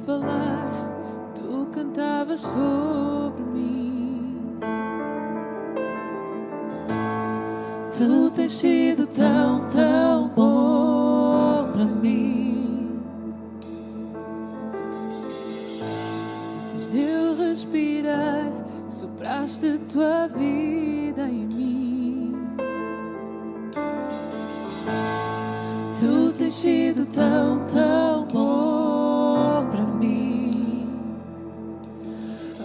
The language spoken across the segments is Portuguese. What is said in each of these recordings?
falar, tu cantavas sobre mim. Tu tens sido tão, tão bom para mim. Antes de eu respirar, sopraste a tua vida em mim. Tu tens sido tão, tão bom para mim.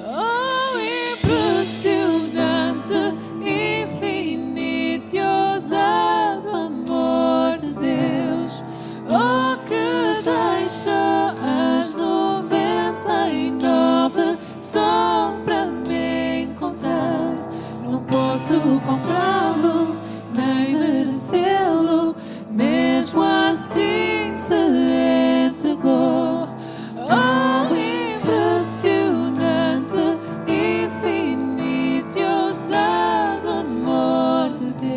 Oh, impressionante, infinito e ousado amor de Deus. Oh, que deixa as 99 só para me encontrar. Não posso comprá-lo, nem merecê-lo, mesmo assim se entregou. Oh, impressionante, infinito e ousado amor de Deus.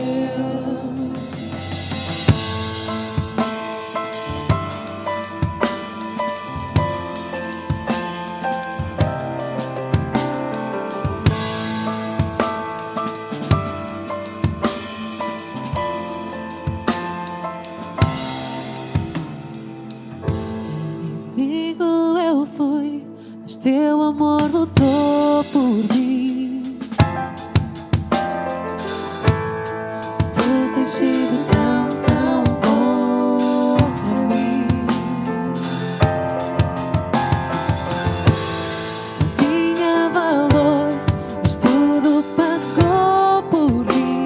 Inimigo eu fui, mas teu amor lutou por mim. Tu tens sido tão, tão bom para mim. Não tinha valor, mas tudo pagou por mim.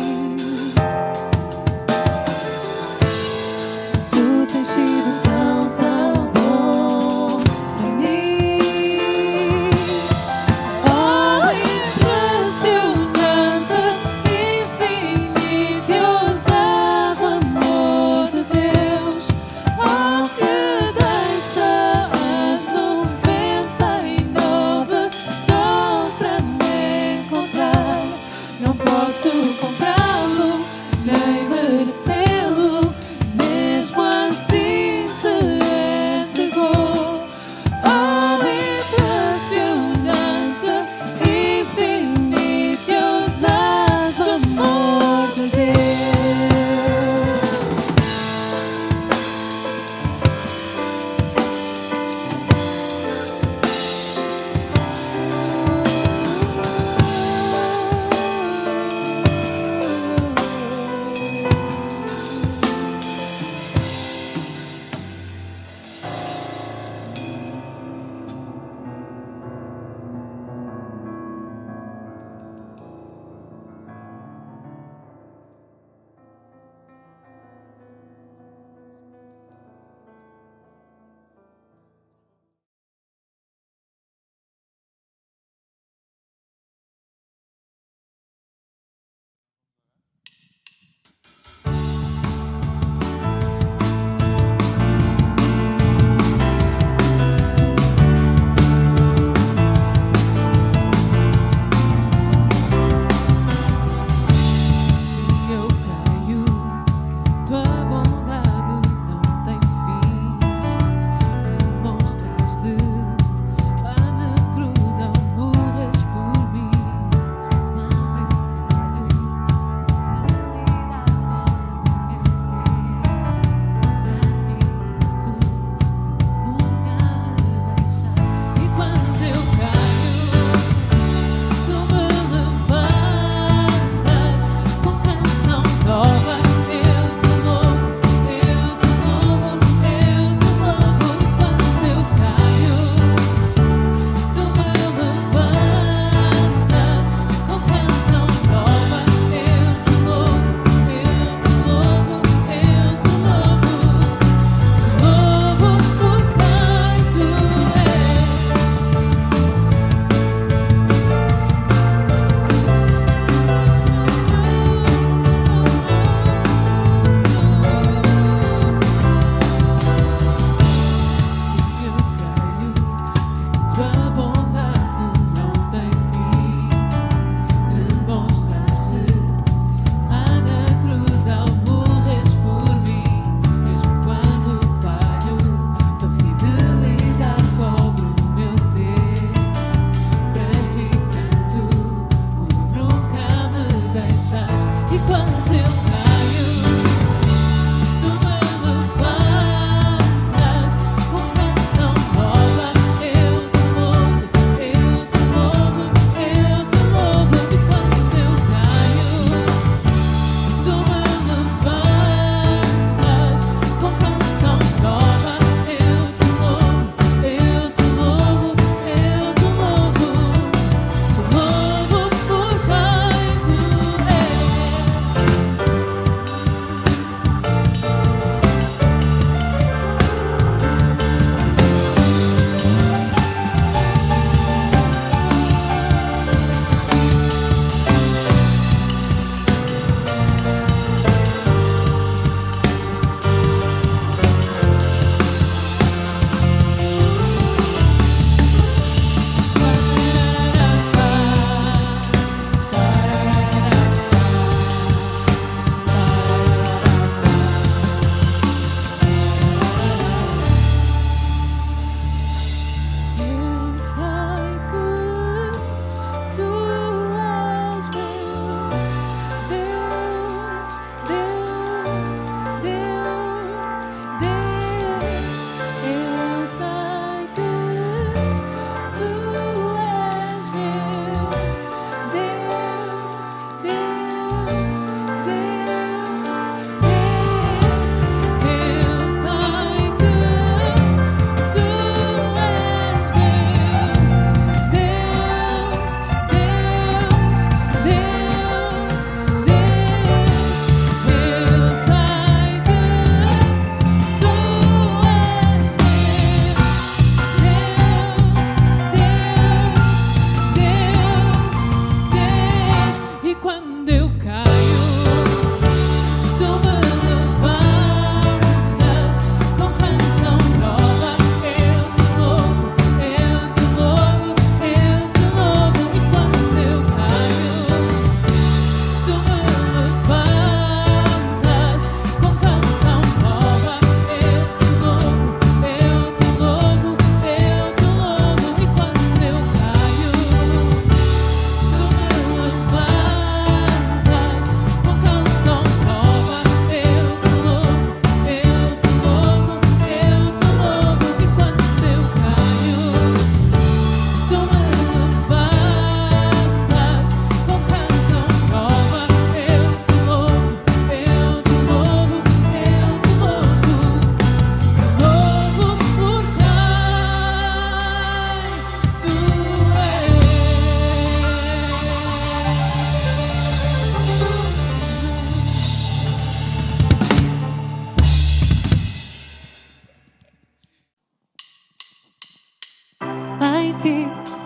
Tu tens sido tão, tão bom para mim. Oh, impressionante, infinito e ousado amor de Deus. Oh, que deixa as 99 só para me encontrar.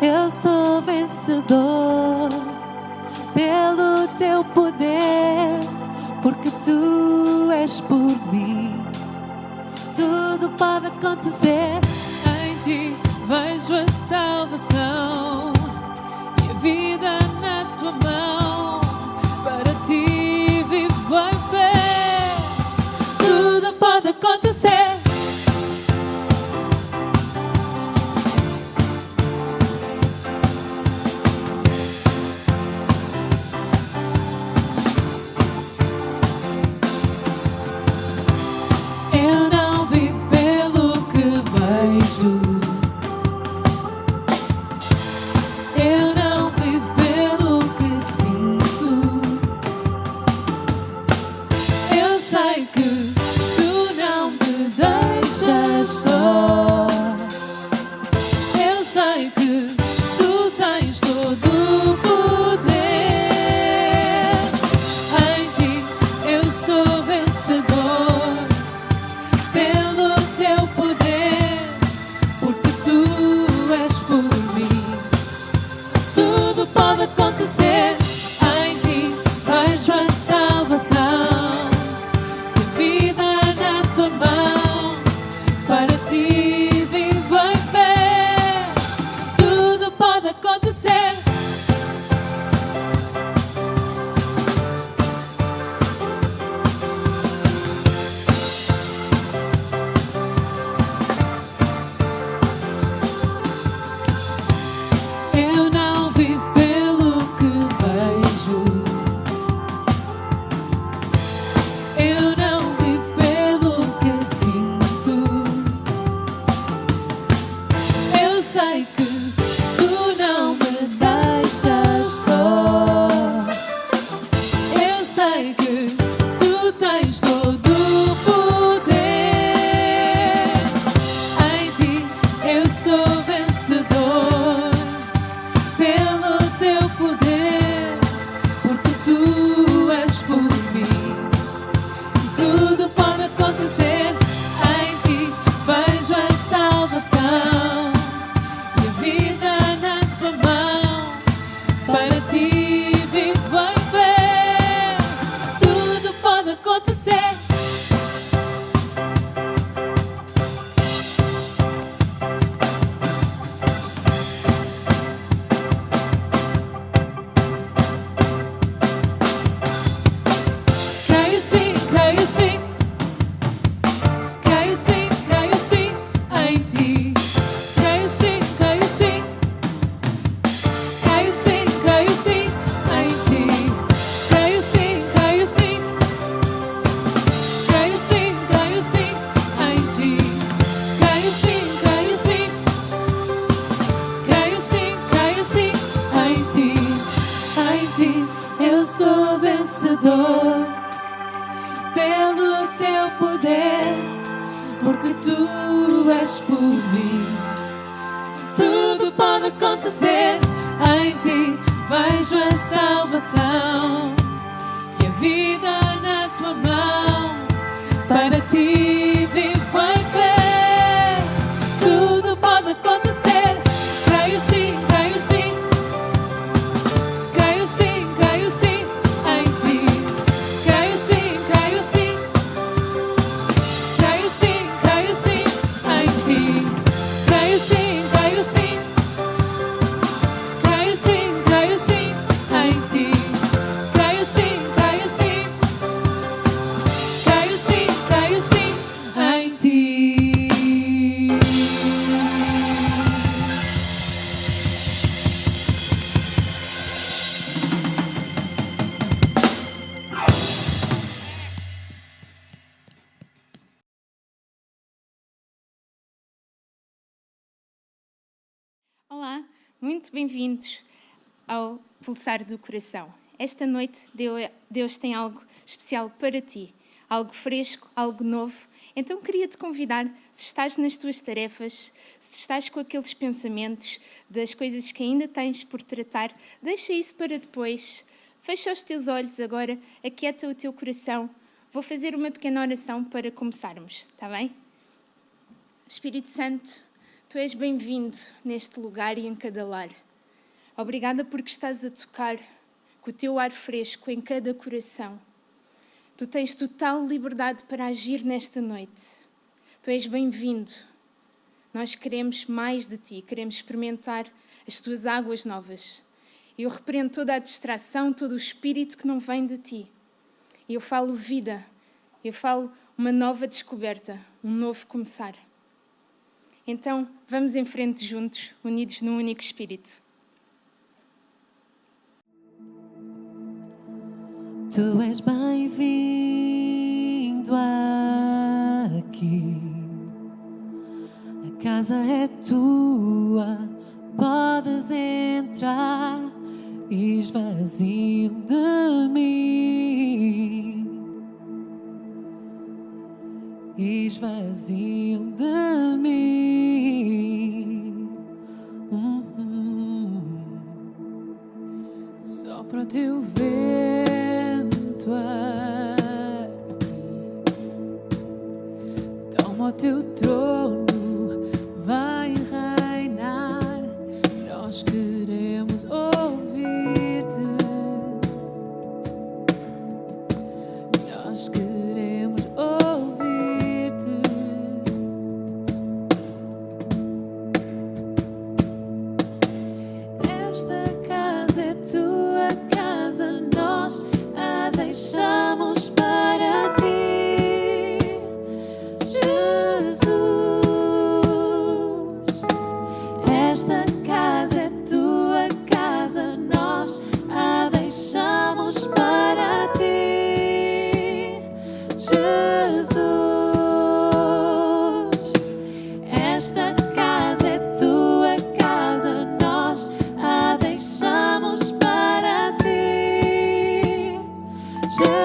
Eu sou vencedor pelo teu poder, porque tu és por mim. Tudo pode acontecer. Em ti vejo a salvação e a vida na tua mão. Para ti vivo em fé. Tudo pode acontecer. sou vencedor pelo teu poder, porque tu és por mim. Tudo pode acontecer em ti, vejo a salvação e a vida na tua mão. Para ti vivo em fé. Tudo pode acontecer. Creio sim, creio sim. Creio sim, creio sim em ti. Creio sim, creio sim. Creio sim, creio sim em ti. Creio sim, creio sim. Creio sim, creio sim em ti. Creio sim, creio sim. Creio sim, creio sim em ti. Olá, muito bem-vindos ao Pulsar do Coração. Esta noite Deus tem algo especial para ti, algo fresco, algo novo. Então queria-te convidar, se estás nas tuas tarefas, se estás com aqueles pensamentos das coisas que ainda tens por tratar, deixa isso para depois. Fecha os teus olhos agora, aquieta o teu coração. Vou fazer uma pequena oração para começarmos, está bem? Espírito Santo, tu és bem-vindo neste lugar e em cada lar. Obrigada porque estás a tocar com o teu ar fresco em cada coração. Tu tens total liberdade para agir nesta noite. Tu és bem-vindo. Nós queremos mais de ti, queremos experimentar as tuas águas novas. Eu repreendo toda a distração, todo o espírito que não vem de ti. E eu falo vida, eu falo uma nova descoberta, um novo começar. Então, vamos em frente juntos, unidos num único espírito. Tu és bem-vindo aqui. A casa é tua, podes entrar. Esvazio de mim. Esvazio de mim. Sopra o teu vento aqui. Toma o teu trono, vai reinar. Nós queremos ouvir-te. Nós queremos ouvir-te. Esta casa é tua casa, nós a deixamos para ti, Jesus. Esta casa é tua casa, nós a deixamos para ti, Jesus. Esta casa é tua casa, nós a deixamos para ti, Jesus.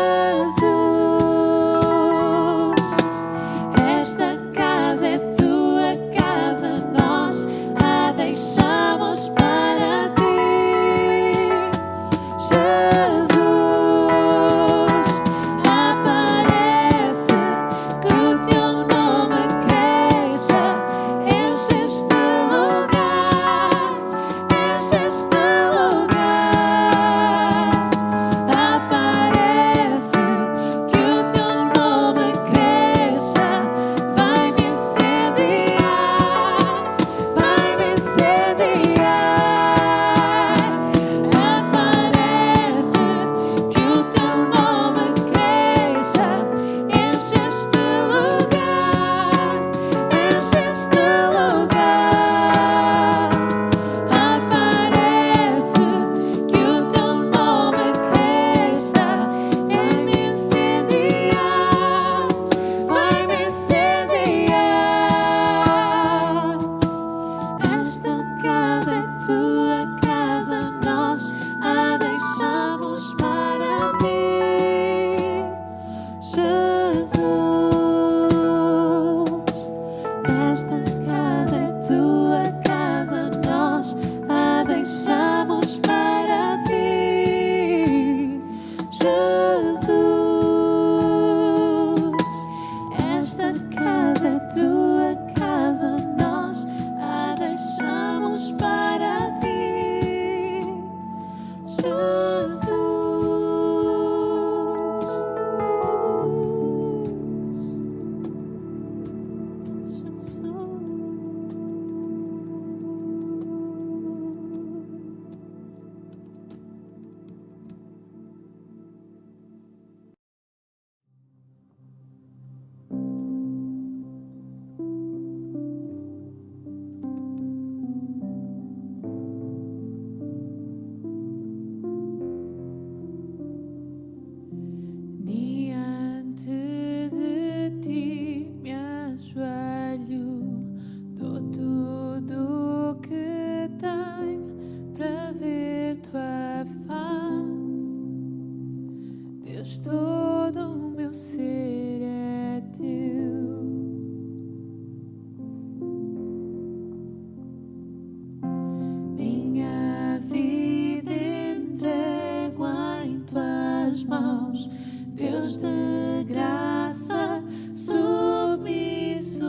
tuas mãos, Deus de graça, submisso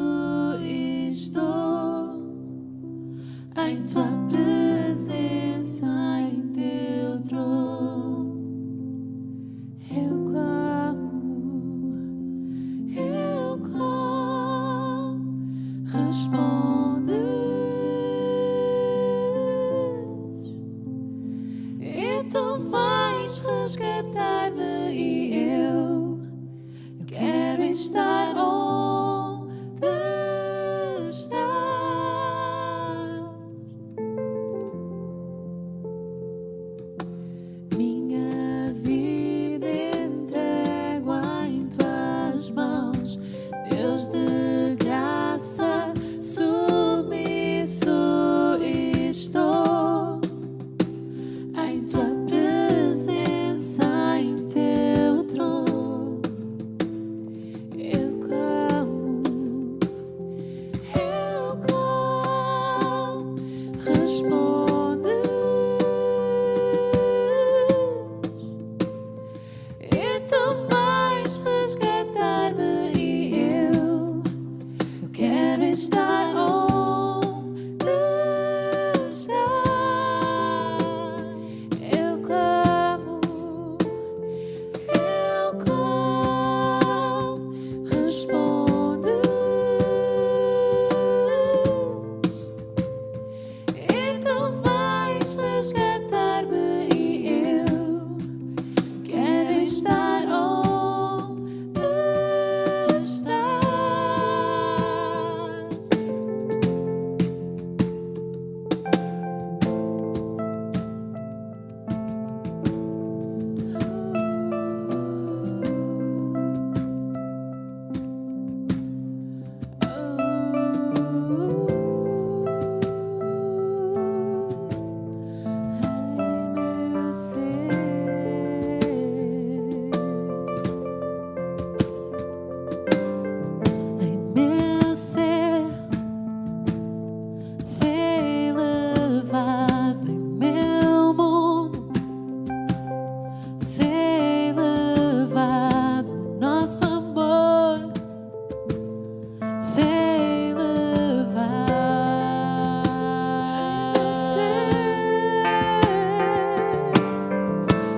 estou em tua presença, em teu trono. Eu clamo, respondes, e tu vais resgatar-me, e eu quero estar onde estás. Minha vida entrego em tuas mãos, Deus de graça, submisso estou em tua presença, em teu trono. Eu clamo, respondes, e tu vais resgatar-me, e eu quero estar onde estás. Eu clamo, respondes, e tu vais resgatar-me, e eu quero estar onde estás. Em meu ser, ser levado em meu mundo, ser levado no nosso amor, ser levado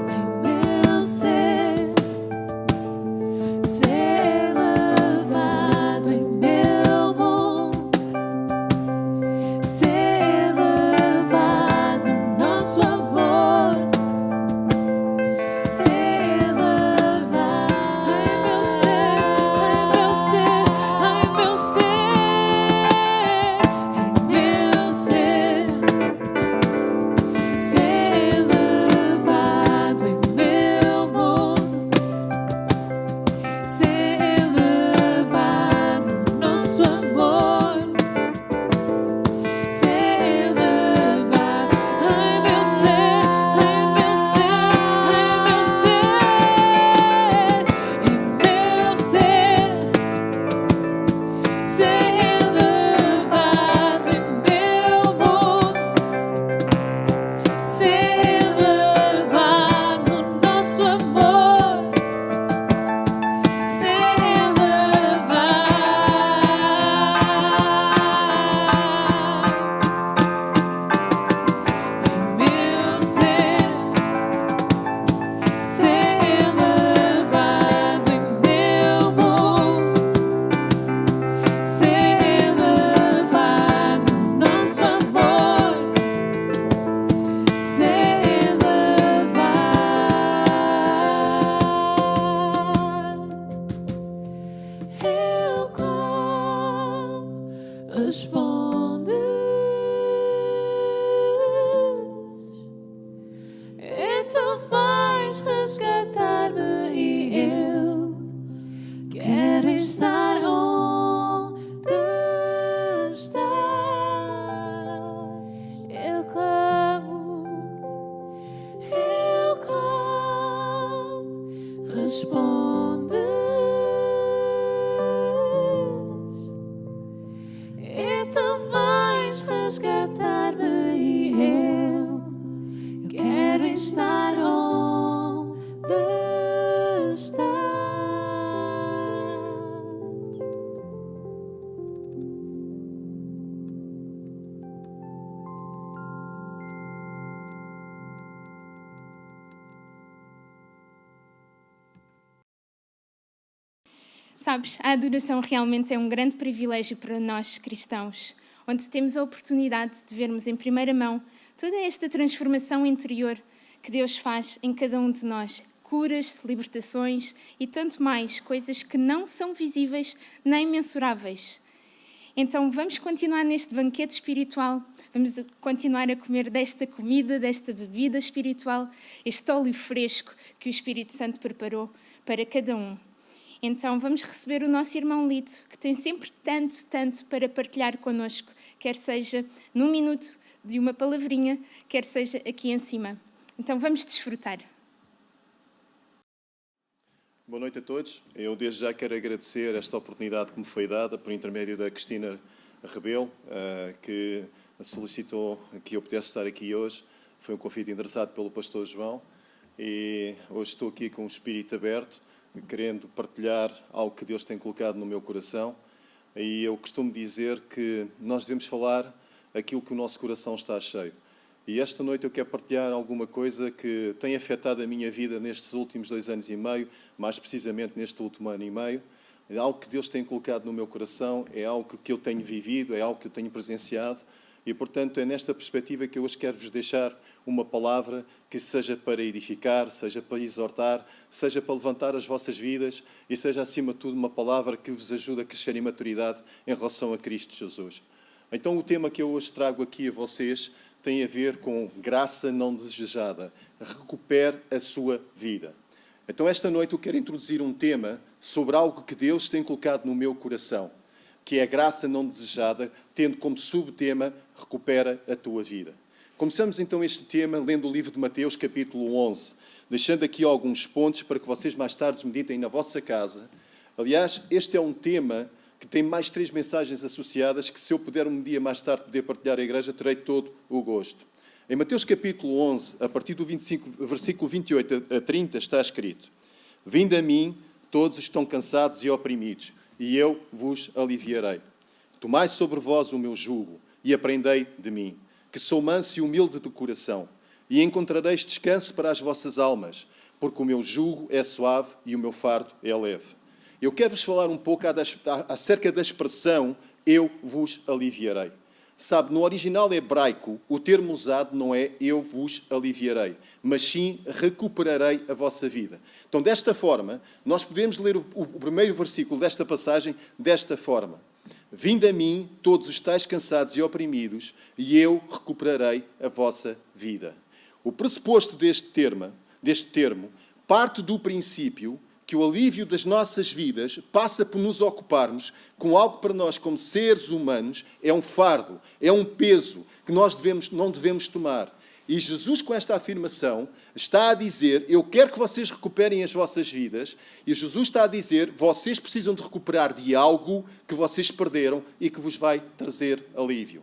em meu ser, ser levado em meu mundo, ser levado no nosso amor, ser levado em meu ser, em meu ser, em meu ser, ser levado em meu mundo, ser levado no nosso amor, ser levado em meu ser, em meu ser, em meu ser, em meu ser, ser levado em meu mundo, ser levado no nosso amor, ser levado em meu ser, ser levado em meu mundo, ser levado no nosso amor, ser levado. Eu clamo, respondes, e tu vais resgatar-me, e eu quero estar onde estás. Eu clamo, respondes, e tu vais resgatar-me, e eu quero estar onde Sabes, a adoração realmente é um grande privilégio para nós cristãos, onde temos a oportunidade de vermos em primeira mão toda esta transformação interior que Deus faz em cada um de nós. Curas, libertações e tanto mais, coisas que não são visíveis nem mensuráveis. Então vamos continuar neste banquete espiritual, vamos continuar a comer desta comida, desta bebida espiritual, este óleo fresco que o Espírito Santo preparou para cada um. Então vamos receber o nosso irmão Lito, que tem sempre tanto para partilhar connosco, quer seja num minuto de uma palavrinha, quer seja aqui em cima. Então vamos desfrutar. Boa noite a todos. Eu desde já quero agradecer esta oportunidade que me foi dada por intermédio da Cristina Rebelo, que solicitou que eu pudesse estar aqui hoje. Foi um convite endereçado pelo pastor João e hoje estou aqui com o espírito aberto, querendo partilhar algo que Deus tem colocado no meu coração. E eu costumo dizer que nós devemos falar aquilo que o nosso coração está cheio. E esta noite eu quero partilhar alguma coisa que tem afetado a minha vida nestes últimos 2 anos e meio, mais precisamente neste último ano e meio. É algo que Deus tem colocado no meu coração, é algo que eu tenho vivido, é algo que eu tenho presenciado. E, portanto, é nesta perspectiva que eu hoje quero-vos deixar uma palavra que seja para edificar, seja para exortar, seja para levantar as vossas vidas e seja, acima de tudo, uma palavra que vos ajude a crescer em maturidade em relação a Cristo Jesus. Então, o tema que eu hoje trago aqui a vocês tem a ver com graça não desejada. Recupere a sua vida. Então, esta noite eu quero introduzir um tema sobre algo que Deus tem colocado no meu coração, que é a graça não desejada, tendo como subtema recupera a tua vida. Começamos então este tema lendo o livro de Mateus, capítulo 11, deixando aqui alguns pontos para que vocês mais tarde meditem na vossa casa. Aliás, este é um tema que tem mais 3 mensagens associadas que, se eu puder um dia mais tarde poder partilhar a igreja, terei todo o gosto. Em Mateus capítulo 11, a partir do 25, versículo 28 a 30, está escrito: Vinde a mim, todos estão cansados e oprimidos, e eu vos aliviarei. Tomai sobre vós o meu jugo e aprendei de mim, que sou manso e humilde de coração, e encontrareis descanso para as vossas almas, porque o meu jugo é suave e o meu fardo é leve. Eu quero-vos falar um pouco acerca da expressão eu vos aliviarei. Sabe, no original hebraico, o termo usado não é eu vos aliviarei, mas sim recuperarei a vossa vida. Então, desta forma, nós podemos ler o primeiro versículo desta passagem desta forma: Vinde a mim, todos os tais cansados e oprimidos, e eu recuperarei a vossa vida. O pressuposto deste termo parte do princípio que o alívio das nossas vidas passa por nos ocuparmos com algo que para nós, como seres humanos, é um fardo, é um peso que nós não devemos tomar. E Jesus, com esta afirmação, está a dizer: eu quero que vocês recuperem as vossas vidas. E Jesus está a dizer: vocês precisam de recuperar de algo que vocês perderam e que vos vai trazer alívio.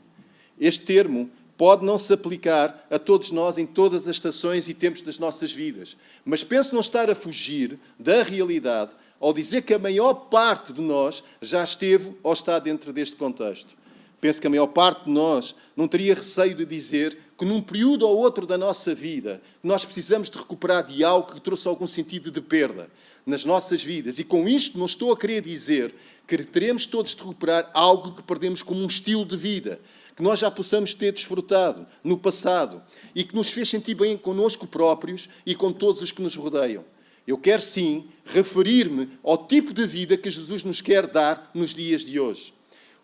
Este termo pode não se aplicar a todos nós em todas as estações e tempos das nossas vidas. Mas penso não estar a fugir da realidade ao dizer que a maior parte de nós já esteve ou está dentro deste contexto. Penso que a maior parte de nós não teria receio de dizer que num período ou outro da nossa vida nós precisamos de recuperar de algo que trouxe algum sentido de perda nas nossas vidas. E com isto não estou a querer dizer que teremos todos de recuperar algo que perdemos como um estilo de vida, que nós já possamos ter desfrutado no passado e que nos fez sentir bem connosco próprios e com todos os que nos rodeiam. Eu quero sim referir-me ao tipo de vida que Jesus nos quer dar nos dias de hoje.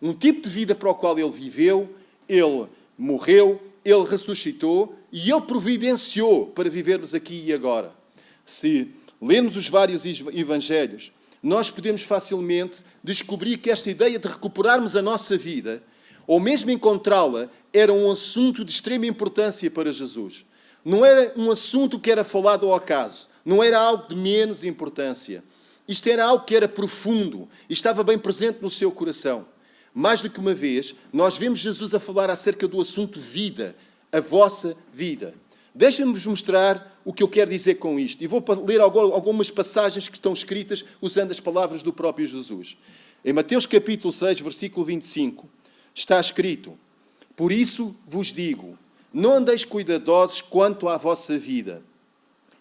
Um tipo de vida para o qual Ele viveu, Ele morreu, Ele ressuscitou e Ele providenciou para vivermos aqui e agora. Se lemos os vários evangelhos, nós podemos facilmente descobrir que esta ideia de recuperarmos a nossa vida, ou mesmo encontrá-la, era um assunto de extrema importância para Jesus. Não era um assunto que era falado ao acaso. Não era algo de menos importância. Isto era algo que era profundo e estava bem presente no seu coração. Mais do que uma vez, nós vemos Jesus a falar acerca do assunto vida, a vossa vida. Deixem-me-vos mostrar o que eu quero dizer com isto. E vou ler algumas passagens que estão escritas usando as palavras do próprio Jesus. Em Mateus capítulo 6, versículo 25, está escrito: Por isso vos digo, não andeis cuidadosos quanto à vossa vida,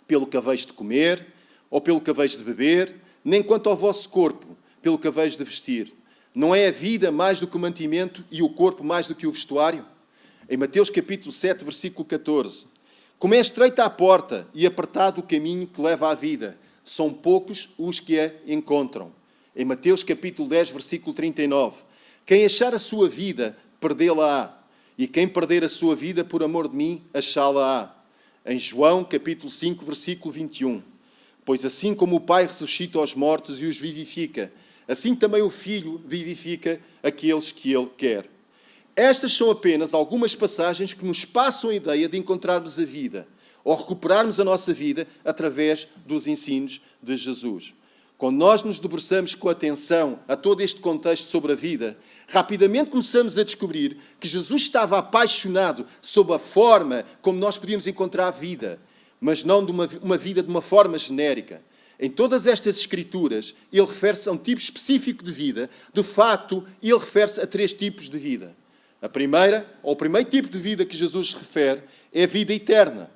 pelo que haveis de comer, ou pelo que haveis de beber, nem quanto ao vosso corpo, pelo que haveis de vestir. Não é a vida mais do que o mantimento e o corpo mais do que o vestuário? Em Mateus capítulo 7, versículo 14. Como é estreita a porta e apertado o caminho que leva à vida, são poucos os que a encontram. Em Mateus capítulo 10, versículo 39. Quem achar a sua vida, perdê-la-á. E quem perder a sua vida por amor de mim, achá-la-á. Em João capítulo 5, versículo 21. Pois assim como o Pai ressuscita os mortos e os vivifica, assim também o Filho vivifica aqueles que Ele quer. Estas são apenas algumas passagens que nos passam a ideia de encontrarmos a vida, ou recuperarmos a nossa vida através dos ensinos de Jesus. Quando nós nos debruçamos com atenção a todo este contexto sobre a vida, rapidamente começamos a descobrir que Jesus estava apaixonado sobre a forma como nós podíamos encontrar a vida, mas não de uma vida de uma forma genérica. Em todas estas escrituras, ele refere-se a um tipo específico de vida. De facto, ele refere-se a 3 tipos de vida. A primeira, ou o primeiro tipo de vida que Jesus refere, é a vida eterna.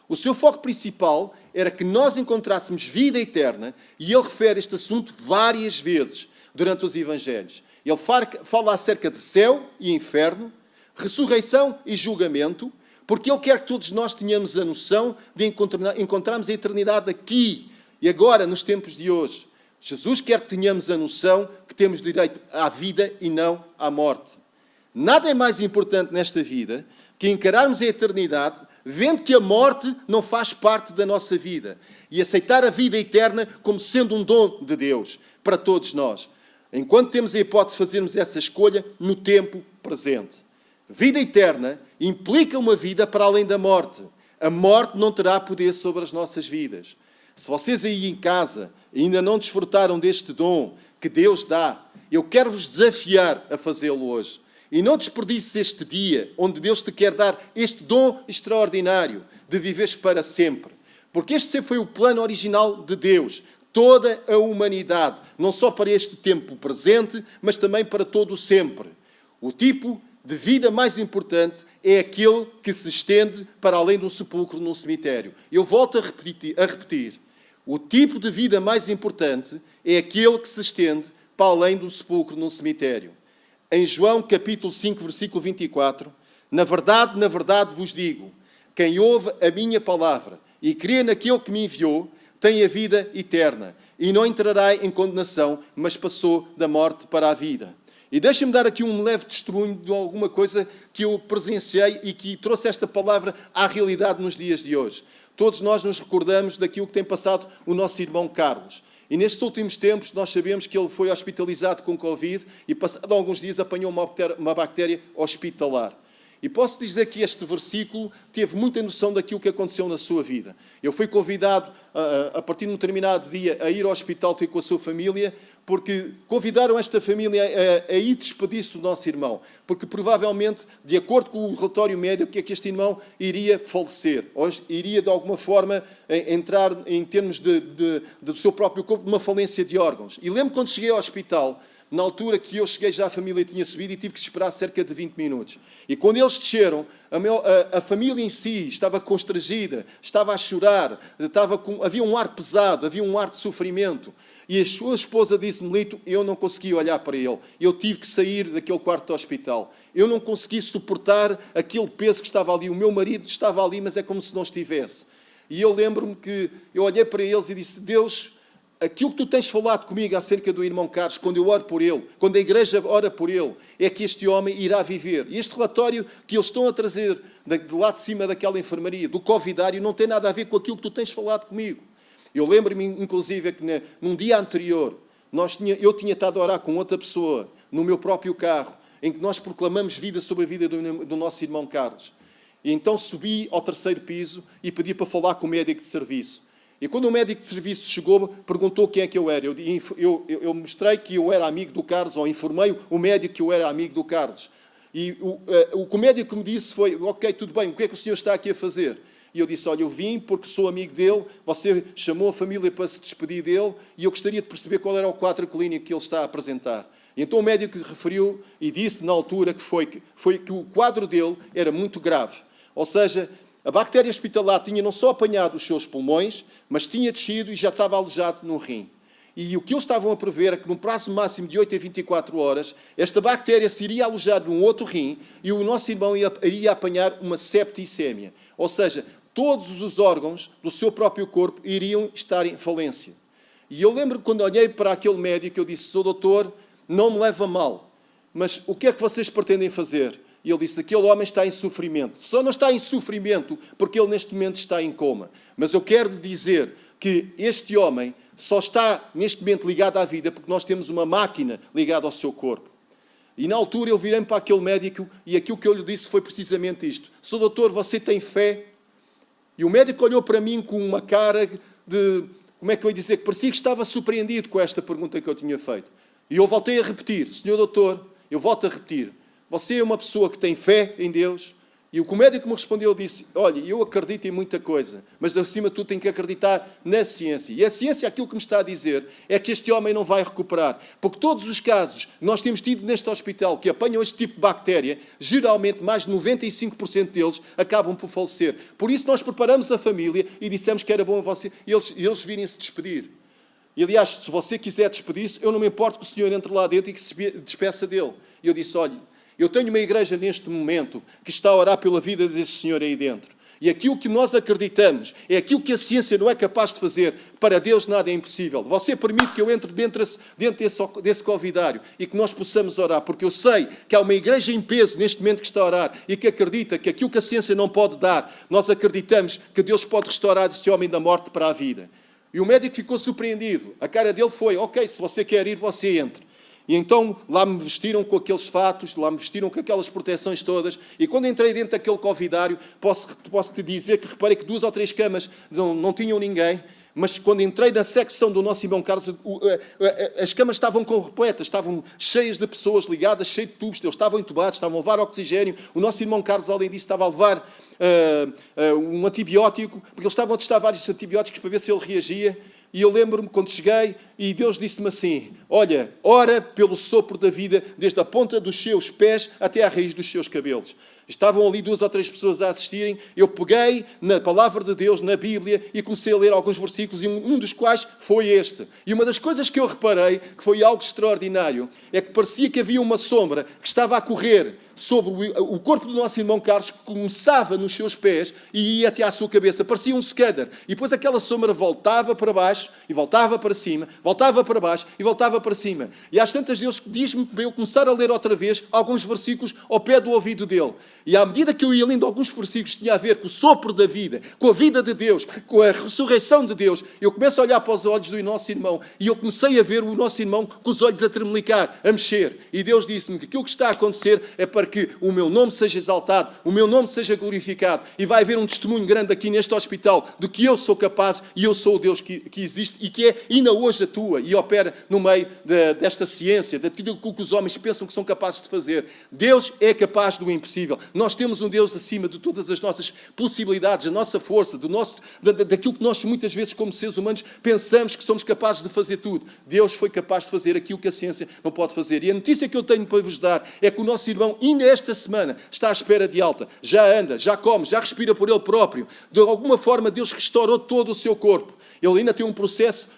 O seu foco principal era que nós encontrássemos vida eterna, e ele refere este assunto várias vezes durante os Evangelhos. Ele fala acerca de céu e inferno, ressurreição e julgamento, porque ele quer que todos nós tenhamos a noção de encontrarmos a eternidade aqui e agora, nos tempos de hoje. Jesus quer que tenhamos a noção que temos direito à vida e não à morte. Nada é mais importante nesta vida que encararmos a eternidade, vendo que a morte não faz parte da nossa vida, e aceitar a vida eterna como sendo um dom de Deus para todos nós, enquanto temos a hipótese de fazermos essa escolha no tempo presente. Vida eterna implica uma vida para além da morte. A morte não terá poder sobre as nossas vidas. Se vocês aí em casa ainda não desfrutaram deste dom que Deus dá, eu quero vos desafiar a fazê-lo hoje. E não desperdices este dia onde Deus te quer dar este dom extraordinário de viveres para sempre. Porque este sempre foi o plano original de Deus. Toda a humanidade, não só para este tempo presente, mas também para todo o sempre. O tipo de vida mais importante é aquele que se estende para além de um sepulcro num cemitério. Eu volto a repetir. O tipo de vida mais importante é aquele que se estende para além do sepulcro num cemitério. Em João capítulo 5, versículo 24, na verdade vos digo, quem ouve a minha palavra e crê naquele que me enviou, tem a vida eterna e não entrará em condenação, mas passou da morte para a vida. E deixem-me dar aqui um leve testemunho de alguma coisa que eu presenciei e que trouxe esta palavra à realidade nos dias de hoje. Todos nós nos recordamos daquilo que tem passado o nosso irmão Carlos. E nestes últimos tempos nós sabemos que ele foi hospitalizado com Covid e passado alguns dias apanhou uma bactéria hospitalar. E posso dizer que este versículo teve muita noção daquilo que aconteceu na sua vida. Eu fui convidado, a partir de um determinado dia, a ir ao hospital ter com a sua família, porque convidaram esta família a ir despedir-se do nosso irmão. Porque provavelmente, de acordo com o relatório médico, é que este irmão iria falecer, ou iria de alguma forma entrar em termos do seu próprio corpo, numa falência de órgãos. E lembro quando cheguei ao hospital, na altura que eu cheguei, já a família tinha subido e tive que esperar cerca de 20 minutos. E quando eles desceram, a família em si estava constrangida, estava a chorar, havia um ar pesado, havia um ar de sofrimento. E a sua esposa disse-me, Lito, eu não consegui olhar para ele. Eu tive que sair daquele quarto do hospital. Eu não consegui suportar aquele peso que estava ali. O meu marido estava ali, mas é como se não estivesse. E eu lembro-me que eu olhei para eles e disse, Deus, aquilo que tu tens falado comigo acerca do irmão Carlos, quando eu oro por ele, quando a igreja ora por ele, é que este homem irá viver. E este relatório que eles estão a trazer de lá de cima daquela enfermaria, do covidário, não tem nada a ver com aquilo que tu tens falado comigo. Eu lembro-me, inclusive, que num dia anterior, eu tinha estado a orar com outra pessoa, no meu próprio carro, em que nós proclamamos vida sobre a vida do nosso irmão Carlos. E então subi ao 3º piso e pedi para falar com o médico de serviço. E quando o médico de serviço chegou, perguntou quem é que eu era. Eu mostrei que eu era amigo do Carlos, ou informei o médico que eu era amigo do Carlos. E o que o médico me disse foi, ok, tudo bem, o que é que o senhor está aqui a fazer? E eu disse, olha, eu vim porque sou amigo dele, você chamou a família para se despedir dele, e eu gostaria de perceber qual era o quadro clínico que ele está a apresentar. E então o médico referiu e disse na altura que o quadro dele era muito grave. Ou seja, a bactéria hospitalar tinha não só apanhado os seus pulmões, mas tinha descido e já estava alojado no rim. E o que eles estavam a prever é que no prazo máximo de 8 a 24 horas, esta bactéria se iria alojar num outro rim e o nosso irmão iria apanhar uma septicémia. Ou seja, todos os órgãos do seu próprio corpo iriam estar em falência. E eu lembro que quando olhei para aquele médico, eu disse: "Sou doutor, não me leva a mal, mas o que é que vocês pretendem fazer?" E ele disse: "Aquele homem está em sofrimento. Só não está em sofrimento porque ele neste momento está em coma. Mas eu quero lhe dizer que este homem só está neste momento ligado à vida porque nós temos uma máquina ligada ao seu corpo." E na altura eu virei-me para aquele médico e aquilo que eu lhe disse foi precisamente isto: "Sou doutor, você tem fé?" E o médico olhou para mim com uma cara de... Como é que eu ia dizer? Que parecia que estava surpreendido com esta pergunta que eu tinha feito. E eu voltei a repetir: "Senhor doutor, eu volto a repetir, você é uma pessoa que tem fé em Deus?" E o que o médico me respondeu, disse: "Olha, eu acredito em muita coisa, mas acima de tudo tenho que acreditar na ciência. E a ciência, aquilo que me está a dizer, é que este homem não vai recuperar. Porque todos os casos que nós temos tido neste hospital que apanham este tipo de bactéria, geralmente mais de 95% deles acabam por falecer. Por isso nós preparamos a família e dissemos que era bom eles virem-se despedir. E, aliás, se você quiser despedir-se, eu não me importo que o senhor entre lá dentro e que se despeça dele." E eu disse: "Olha, eu tenho uma igreja neste momento que está a orar pela vida desse senhor aí dentro. E aquilo que nós acreditamos é aquilo que a ciência não é capaz de fazer. Para Deus nada é impossível. Você permite que eu entre dentro desse convidário e que nós possamos orar, porque eu sei que há uma igreja em peso neste momento que está a orar e que acredita que aquilo que a ciência não pode dar, nós acreditamos que Deus pode restaurar esse homem da morte para a vida." E o médico ficou surpreendido. A cara dele foi: "Ok, se você quer ir, você entre." E então lá me vestiram com aqueles fatos, lá me vestiram com aquelas proteções todas. E quando entrei dentro daquele convidário, posso-te dizer que reparei que 2 ou 3 camas não tinham ninguém. Mas quando entrei na secção do nosso irmão Carlos, as camas estavam completas, estavam cheias de pessoas ligadas, cheias de tubos. Eles estavam entubados, estavam a levar oxigênio. O nosso irmão Carlos, além disso, estava a levar um antibiótico, porque eles estavam a testar vários antibióticos para ver se ele reagia. E eu lembro-me quando cheguei e Deus disse-me assim: "Olha, ora pelo sopro da vida desde a ponta dos seus pés até à raiz dos seus cabelos." Estavam ali 2 ou 3 pessoas a assistirem. Eu peguei na palavra de Deus, na Bíblia, e comecei a ler alguns versículos, e um dos quais foi este. E uma das coisas que eu reparei, que foi algo extraordinário, é que parecia que havia uma sombra que estava a correr sobre o corpo do nosso irmão Carlos, que começava nos seus pés e ia até à sua cabeça. Parecia um scatter. E depois aquela sombra voltava para baixo e voltava para cima, voltava para baixo e voltava para cima. E às tantas Deus diz-me para eu começar a ler outra vez alguns versículos ao pé do ouvido dele. E à medida que eu ia lendo alguns versículos que tinha a ver com o sopro da vida, com a vida de Deus, com a ressurreição de Deus, eu começo a olhar para os olhos do nosso irmão e eu comecei a ver o nosso irmão com os olhos a tremelicar, a mexer. E Deus disse-me que aquilo que está a acontecer é para que o meu nome seja exaltado, o meu nome seja glorificado. E vai haver um testemunho grande aqui neste hospital de que eu sou capaz e eu sou o Deus que existe e que ainda hoje atua e opera no meio desta ciência, daquilo que os homens pensam que são capazes de fazer. Deus é capaz do impossível. Nós temos um Deus acima de todas as nossas possibilidades, a nossa força, daquilo que nós muitas vezes como seres humanos pensamos que somos capazes de fazer tudo. Deus foi capaz de fazer aquilo que a ciência não pode fazer. E a notícia que eu tenho para vos dar é que o nosso irmão, ainda esta semana, está à espera de alta. Já anda, já come, já respira por ele próprio. De alguma forma Deus restaurou todo o seu corpo. Ele ainda tem um processo,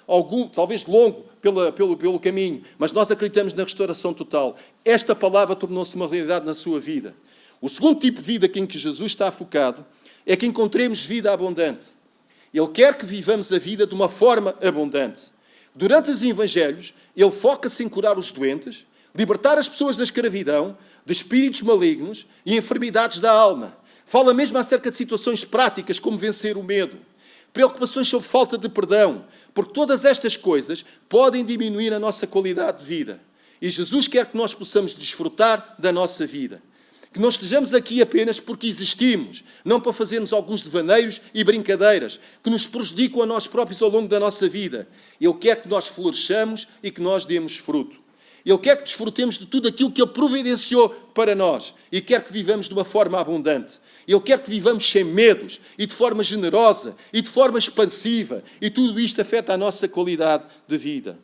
talvez longo, pelo caminho, mas nós acreditamos na restauração total. Esta palavra tornou-se uma realidade na sua vida. O segundo tipo de vida em que Jesus está focado é que encontremos vida abundante. Ele quer que vivamos a vida de uma forma abundante. Durante os evangelhos, ele foca-se em curar os doentes, libertar as pessoas da escravidão, de espíritos malignos e enfermidades da alma. Fala mesmo acerca de situações práticas, como vencer o medo. Preocupações sobre falta de perdão, porque todas estas coisas podem diminuir a nossa qualidade de vida. E Jesus quer que nós possamos desfrutar da nossa vida. Que nós estejamos aqui apenas porque existimos, não para fazermos alguns devaneios e brincadeiras que nos prejudicam a nós próprios ao longo da nossa vida. Ele quer que nós floresçamos e que nós demos fruto. Ele quer que desfrutemos de tudo aquilo que Ele providenciou para nós e quer que vivamos de uma forma abundante. Ele quer que vivamos sem medos e de forma generosa e de forma expansiva, e tudo isto afeta a nossa qualidade de vida.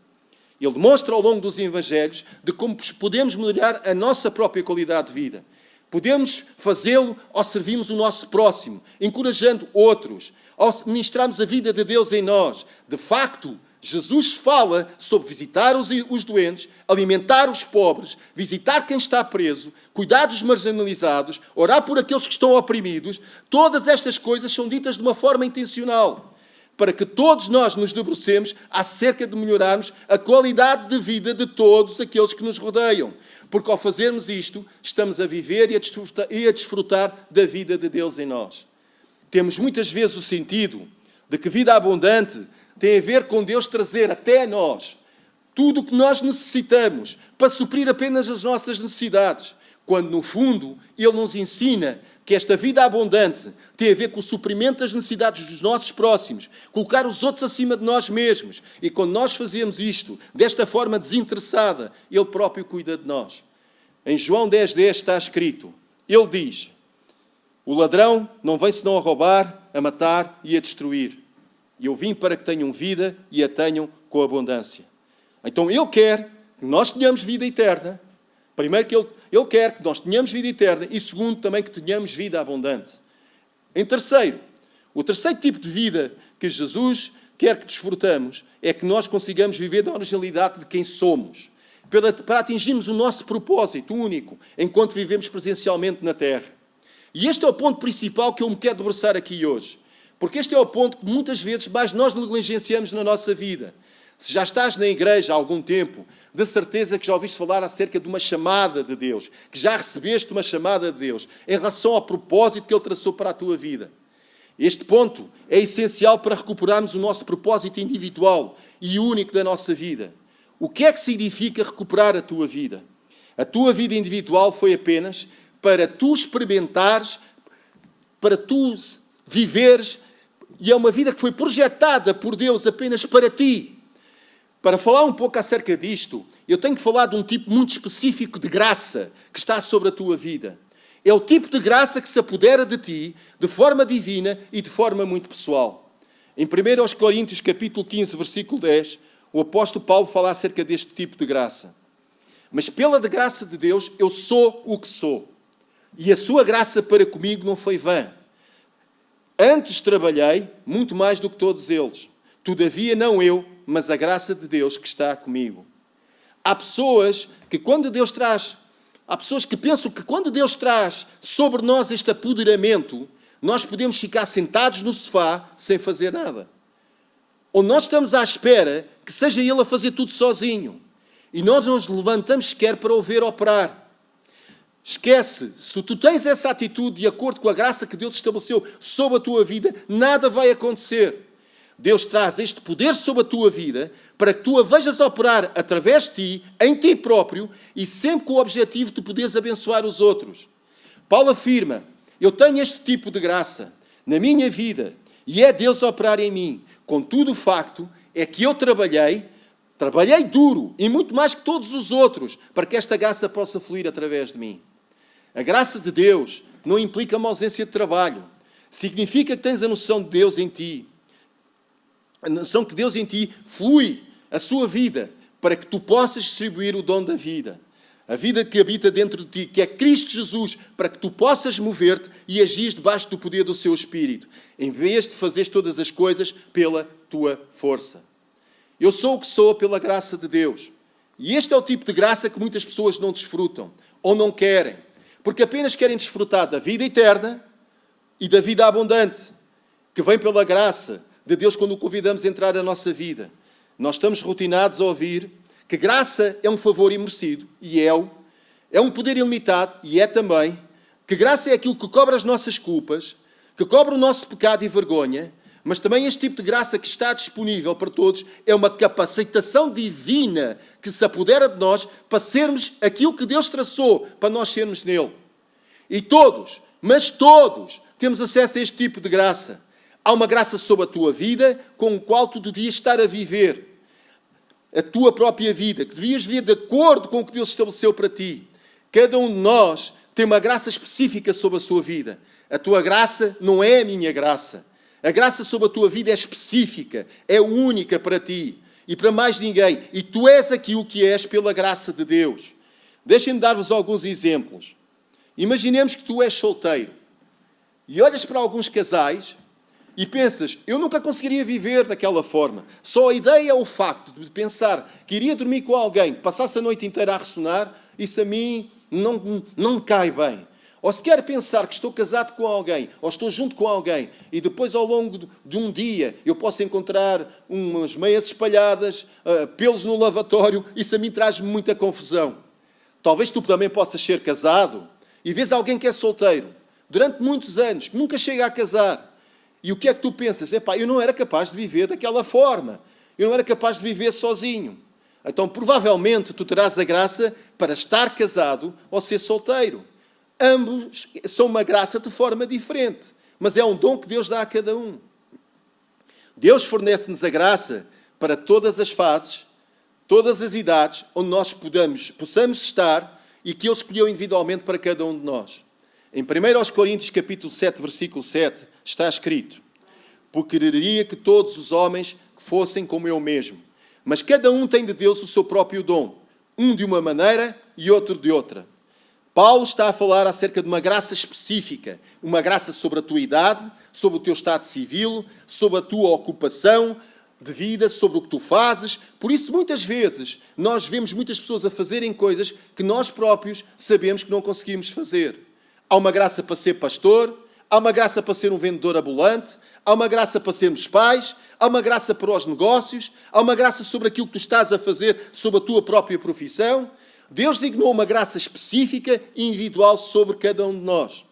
Ele demonstra ao longo dos evangelhos de como podemos melhorar a nossa própria qualidade de vida. Podemos fazê-lo ao servirmos o nosso próximo, encorajando outros, ao ministrarmos a vida de Deus em nós. De facto, Jesus fala sobre visitar os doentes, alimentar os pobres, visitar quem está preso, cuidar dos marginalizados, orar por aqueles que estão oprimidos. Todas estas coisas são ditas de uma forma intencional, para que todos nós nos debrucemos acerca de melhorarmos a qualidade de vida de todos aqueles que nos rodeiam. Porque ao fazermos isto, estamos a viver e a desfrutar da vida de Deus em nós. Temos muitas vezes o sentido de que vida abundante tem a ver com Deus trazer até nós tudo o que nós necessitamos para suprir apenas as nossas necessidades, quando no fundo Ele nos ensina que esta vida abundante tem a ver com o suprimento das necessidades dos nossos próximos, colocar os outros acima de nós mesmos. E quando nós fazemos isto desta forma desinteressada, Ele próprio cuida de nós. Em João 10:10 está escrito, Ele diz, o ladrão não vem senão a roubar, a matar e a destruir. E eu vim para que tenham vida e a tenham com abundância. Então Ele quer que nós tenhamos vida eterna. Primeiro que Ele quer que nós tenhamos vida eterna e segundo também que tenhamos vida abundante. Em terceiro, o terceiro tipo de vida que Jesus quer que desfrutamos é que nós consigamos viver da originalidade de quem somos, para atingirmos o nosso propósito único enquanto vivemos presencialmente na Terra. E este é o ponto principal que eu me quero debruçar aqui hoje. Porque este é o ponto que muitas vezes mais nós negligenciamos na nossa vida. Se já estás na igreja há algum tempo, de certeza que já ouviste falar acerca de uma chamada de Deus, que já recebeste uma chamada de Deus em relação ao propósito que Ele traçou para a tua vida. Este ponto é essencial para recuperarmos o nosso propósito individual e único da nossa vida. O que é que significa recuperar a tua vida? A tua vida individual foi apenas para tu experimentares, para tu viveres, e é uma vida que foi projetada por Deus apenas para ti. Para falar um pouco acerca disto, eu tenho que falar de um tipo muito específico de graça que está sobre a tua vida. É o tipo de graça que se apodera de ti, de forma divina e de forma muito pessoal. Em 1 Coríntios, capítulo 15, versículo 10, o apóstolo Paulo fala acerca deste tipo de graça. Mas pela graça de Deus, eu sou o que sou. E a sua graça para comigo não foi vã. Antes trabalhei muito mais do que todos eles. Todavia não eu, mas a graça de Deus que está comigo. Há pessoas que pensam que quando Deus traz sobre nós este apoderamento, nós podemos ficar sentados no sofá sem fazer nada. Ou nós estamos à espera que seja Ele a fazer tudo sozinho. E nós não nos levantamos sequer para o ver operar. Esquece, se tu tens essa atitude de acordo com a graça que Deus estabeleceu sobre a tua vida, nada vai acontecer. Deus traz este poder sobre a tua vida para que tu a vejas operar através de ti, em ti próprio, e sempre com o objetivo de poderes abençoar os outros. Paulo afirma, eu tenho este tipo de graça na minha vida e é Deus a operar em mim. Contudo, o facto é que eu trabalhei duro e muito mais que todos os outros para que esta graça possa fluir através de mim. A graça de Deus não implica uma ausência de trabalho. Significa que tens a noção de Deus em ti. A noção que Deus em ti flui a sua vida para que tu possas distribuir o dom da vida. A vida que habita dentro de ti, que é Cristo Jesus, para que tu possas mover-te e agir debaixo do poder do seu Espírito, em vez de fazeres todas as coisas pela tua força. Eu sou o que sou pela graça de Deus. E este é o tipo de graça que muitas pessoas não desfrutam ou não querem. Porque apenas querem desfrutar da vida eterna e da vida abundante, que vem pela graça de Deus quando o convidamos a entrar na nossa vida. Nós estamos rotinados a ouvir que graça é um favor imerecido, e é um poder ilimitado, e é também, que graça é aquilo que cobre as nossas culpas, que cobre o nosso pecado e vergonha, mas também este tipo de graça que está disponível para todos é uma capacitação divina que se apodera de nós para sermos aquilo que Deus traçou para nós sermos nele. E todos, mas todos, temos acesso a este tipo de graça. Há uma graça sobre a tua vida com a qual tu devias estar a viver. A tua própria vida, que devias viver de acordo com o que Deus estabeleceu para ti. Cada um de nós tem uma graça específica sobre a sua vida. A tua graça não é a minha graça. A graça sobre a tua vida é específica, é única para ti e para mais ninguém. E tu és aquilo que és pela graça de Deus. Deixem-me dar-vos alguns exemplos. Imaginemos que tu és solteiro e olhas para alguns casais e pensas, eu nunca conseguiria viver daquela forma. Só a ideia ou o facto de pensar que iria dormir com alguém que passasse a noite inteira a ressonar, isso a mim não me cai bem. Ou se quer pensar que estou casado com alguém, ou estou junto com alguém, e depois ao longo de um dia eu posso encontrar umas meias espalhadas, pelos no lavatório, isso a mim traz-me muita confusão. Talvez tu também possas ser casado e vês alguém que é solteiro durante muitos anos, que nunca chega a casar. E o que é que tu pensas? Epá, eu não era capaz de viver daquela forma. Eu não era capaz de viver sozinho. Então, provavelmente, tu terás a graça para estar casado ou ser solteiro. Ambos são uma graça de forma diferente. Mas é um dom que Deus dá a cada um. Deus fornece-nos a graça para todas as fases, todas as idades, onde nós possamos estar e que Ele escolheu individualmente para cada um de nós. Em 1 Coríntios, capítulo 7, versículo 7, está escrito: porque quereria que todos os homens fossem como eu mesmo. Mas cada um tem de Deus o seu próprio dom. Um de uma maneira e outro de outra. Paulo está a falar acerca de uma graça específica. Uma graça sobre a tua idade, sobre o teu estado civil, sobre a tua ocupação de vida, sobre o que tu fazes. Por isso, muitas vezes, nós vemos muitas pessoas a fazerem coisas que nós próprios sabemos que não conseguimos fazer. Há uma graça para ser pastor, há uma graça para ser um vendedor ambulante, há uma graça para sermos pais, há uma graça para os negócios, há uma graça sobre aquilo que tu estás a fazer, sobre a tua própria profissão. Deus dignou uma graça específica e individual sobre cada um de nós.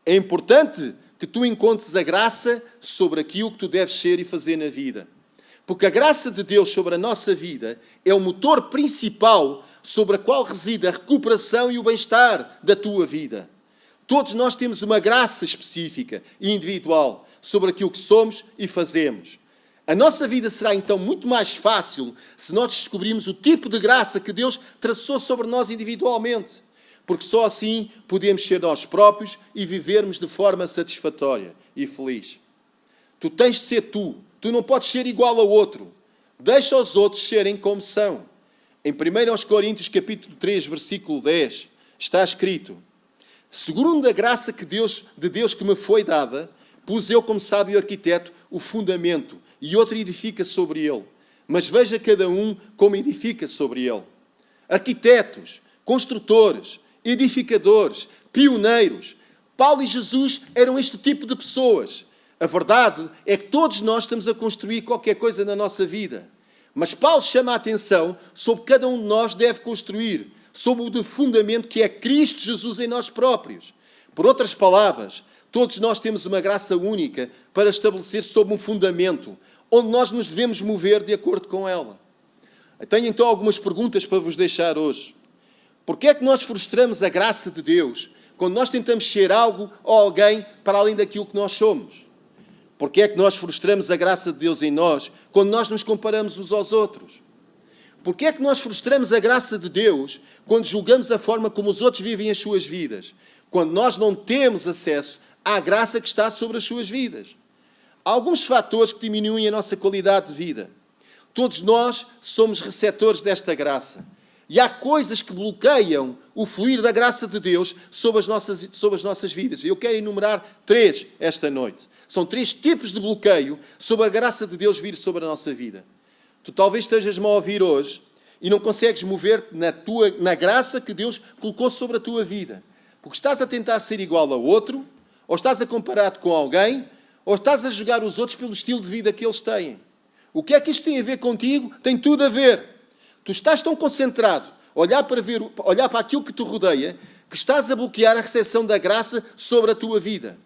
É importante que tu encontres a graça sobre aquilo que tu deves ser e fazer na vida. Porque a graça de Deus sobre a nossa vida é o motor principal sobre a qual reside a recuperação e o bem-estar da tua vida. Todos nós temos uma graça específica e individual sobre aquilo que somos e fazemos. A nossa vida será então muito mais fácil se nós descobrirmos o tipo de graça que Deus traçou sobre nós individualmente. Porque só assim podemos ser nós próprios e vivermos de forma satisfatória e feliz. Tu tens de ser tu. Tu não podes ser igual ao outro. Deixa os outros serem como são. Em 1 Coríntios capítulo 3, versículo 10, está escrito: segundo a graça de Deus que me foi dada, pus eu como sábio arquiteto o fundamento, e outro edifica sobre ele. Mas veja cada um como edifica sobre ele. Arquitetos, construtores, edificadores, pioneiros. Paulo e Jesus eram este tipo de pessoas. A verdade é que todos nós estamos a construir qualquer coisa na nossa vida. Mas Paulo chama a atenção sobre cada um de nós deve construir, sobre o fundamento que é Cristo Jesus em nós próprios. Por outras palavras, todos nós temos uma graça única para estabelecer sobre um fundamento, onde nós nos devemos mover de acordo com ela. Tenho então algumas perguntas para vos deixar hoje. Porquê é que nós frustramos a graça de Deus quando nós tentamos ser algo ou alguém para além daquilo que nós somos? Porquê é que nós frustramos a graça de Deus em nós quando nós nos comparamos uns aos outros? Porquê é que nós frustramos a graça de Deus quando julgamos a forma como os outros vivem as suas vidas? Quando nós não temos acesso à graça que está sobre as suas vidas? Há alguns fatores que diminuem a nossa qualidade de vida. Todos nós somos receptores desta graça. E há coisas que bloqueiam o fluir da graça de Deus sobre as nossas vidas. Eu quero enumerar 3 esta noite. São 3 tipos de bloqueio sobre a graça de Deus vir sobre a nossa vida. Tu talvez estejas-me a ouvir hoje e não consegues mover-te na graça que Deus colocou sobre a tua vida. Porque estás a tentar ser igual a outro, ou estás a comparar-te com alguém, ou estás a julgar os outros pelo estilo de vida que eles têm. O que é que isto tem a ver contigo? Tem tudo a ver. Tu estás tão concentrado a olhar para aquilo que te rodeia, que estás a bloquear a recepção da graça sobre a tua vida.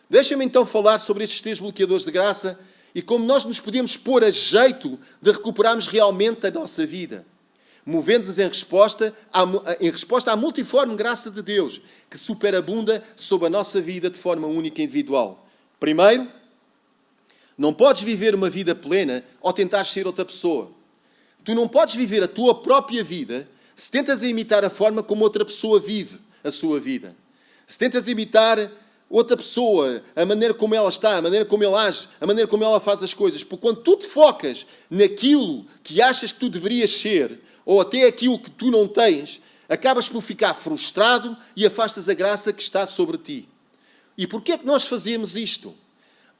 Deixa-me então falar sobre estes 3 bloqueadores de graça e como nós nos podemos pôr a jeito de recuperarmos realmente a nossa vida, movendo-nos em resposta à multiforme graça de Deus, que superabunda sobre a nossa vida de forma única e individual. Primeiro, não podes viver uma vida plena ao tentar ser outra pessoa. Tu não podes viver a tua própria vida se tentas imitar a forma como outra pessoa vive a sua vida. Se tentas imitar outra pessoa, a maneira como ela está, a maneira como ela age, a maneira como ela faz as coisas. Porque quando tu te focas naquilo que achas que tu deverias ser, ou até aquilo que tu não tens, acabas por ficar frustrado e afastas a graça que está sobre ti. E porquê é que nós fazemos isto?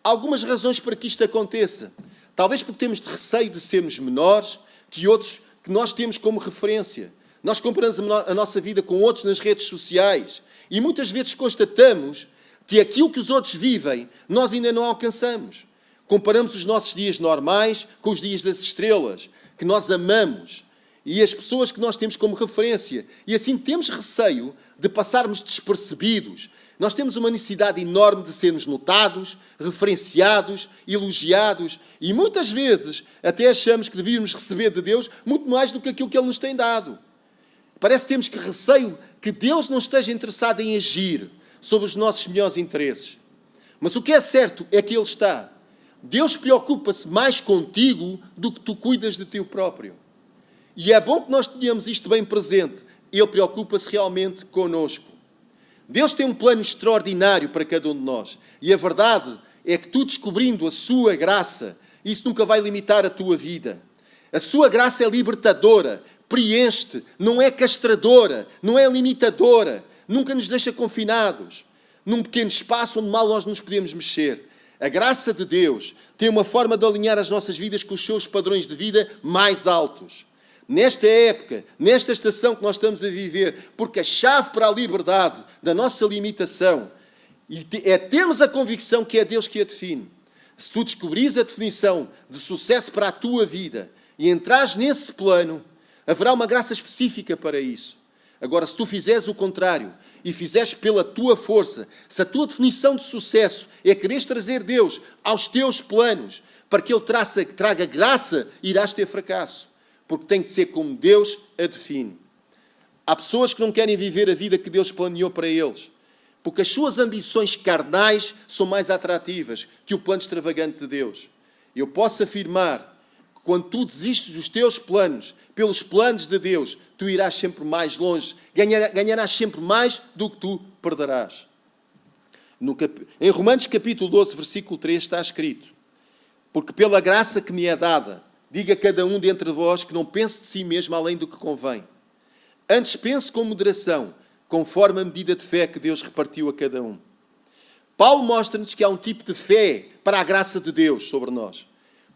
Há algumas razões para que isto aconteça. Talvez porque temos de receio de sermos menores que outros que nós temos como referência. Nós comparamos a nossa vida com outros nas redes sociais e muitas vezes constatamos que aquilo que os outros vivem, nós ainda não alcançamos. Comparamos os nossos dias normais com os dias das estrelas, que nós amamos, e as pessoas que nós temos como referência. E assim temos receio de passarmos despercebidos. Nós temos uma necessidade enorme de sermos notados, referenciados, elogiados. E muitas vezes até achamos que devíamos receber de Deus muito mais do que aquilo que Ele nos tem dado. Parece que temos que receio que Deus não esteja interessado em agir sobre os nossos melhores interesses. Mas o que é certo é que Ele está. Deus preocupa-se mais contigo do que tu cuidas de ti próprio. E é bom que nós tenhamos isto bem presente. Ele preocupa-se realmente connosco. Deus tem um plano extraordinário para cada um de nós. E a verdade é que tu descobrindo a sua graça, isso nunca vai limitar a tua vida. A sua graça é libertadora, preenche-te, não é castradora, não é limitadora, nunca nos deixa confinados num pequeno espaço onde mal nós nos podemos mexer. A graça de Deus tem uma forma de alinhar as nossas vidas com os seus padrões de vida mais altos. Nesta época, nesta estação que nós estamos a viver, porque a chave para a liberdade da nossa limitação é termos a convicção que é Deus que a define. Se tu descobris a definição de sucesso para a tua vida e entrares nesse plano, haverá uma graça específica para isso. Agora, se tu fizeres o contrário e fizeres pela tua força, se a tua definição de sucesso é quereres trazer Deus aos teus planos para que Ele traga graça, irás ter fracasso. Porque tem de ser como Deus a define. Há pessoas que não querem viver a vida que Deus planeou para eles, porque as suas ambições carnais são mais atrativas que o plano extravagante de Deus. Eu posso afirmar que quando tu desistes dos teus planos pelos planos de Deus, tu irás sempre mais longe, ganharás sempre mais do que tu perderás. Em Romanos capítulo 12, versículo 3 está escrito: porque pela graça que me é dada, diga a cada um dentre vós que não pense de si mesmo além do que convém. Antes pense com moderação, conforme a medida de fé que Deus repartiu a cada um. Paulo mostra-nos que há um tipo de fé para a graça de Deus sobre nós.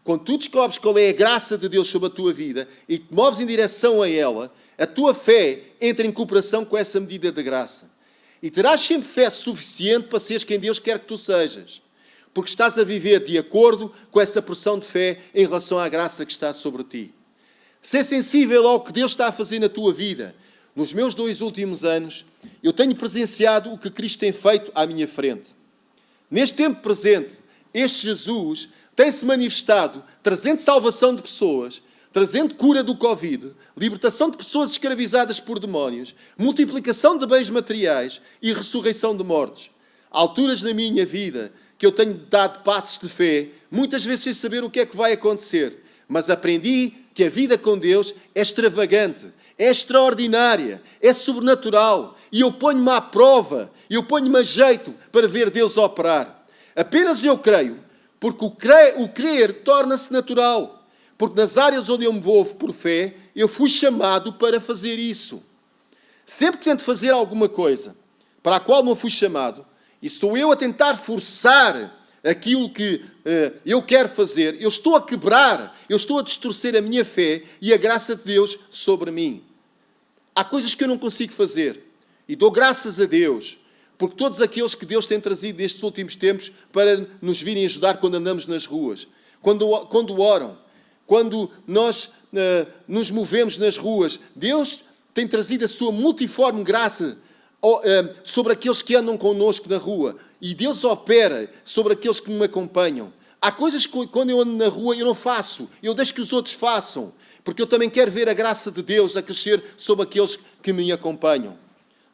Quando tu descobres qual é a graça de Deus sobre a tua vida e te moves em direção a ela, a tua fé entra em cooperação com essa medida de graça. E terás sempre fé suficiente para seres quem Deus quer que tu sejas. Porque estás a viver de acordo com essa porção de fé em relação à graça que está sobre ti. Ser sensível ao que Deus está a fazer na tua vida. Nos meus 2 últimos anos, eu tenho presenciado o que Cristo tem feito à minha frente. Neste tempo presente, este Jesus tem-se manifestado, trazendo salvação de pessoas, trazendo cura do Covid, libertação de pessoas escravizadas por demónios, multiplicação de bens materiais e ressurreição de mortos. Há alturas na minha vida que eu tenho dado passos de fé, muitas vezes sem saber o que é que vai acontecer. Mas aprendi que a vida com Deus é extravagante, é extraordinária, é sobrenatural. E eu ponho-me à prova, eu ponho-me a jeito para ver Deus operar. Apenas eu creio, porque o crer torna-se natural. Porque nas áreas onde eu me movo por fé, eu fui chamado para fazer isso. Sempre que tento fazer alguma coisa para a qual não fui chamado, e sou eu a tentar forçar aquilo que eu quero fazer, eu estou a quebrar, eu estou a distorcer a minha fé e a graça de Deus sobre mim. Há coisas que eu não consigo fazer. E dou graças a Deus, porque todos aqueles que Deus tem trazido nestes últimos tempos para nos virem ajudar quando andamos nas ruas, quando oram, quando nós nos movemos nas ruas, Deus tem trazido a sua multiforme graça sobre aqueles que andam connosco na rua. E Deus opera sobre aqueles que me acompanham. Há coisas que quando eu ando na rua eu não faço. Eu deixo que os outros façam. Porque eu também quero ver a graça de Deus a crescer sobre aqueles que me acompanham.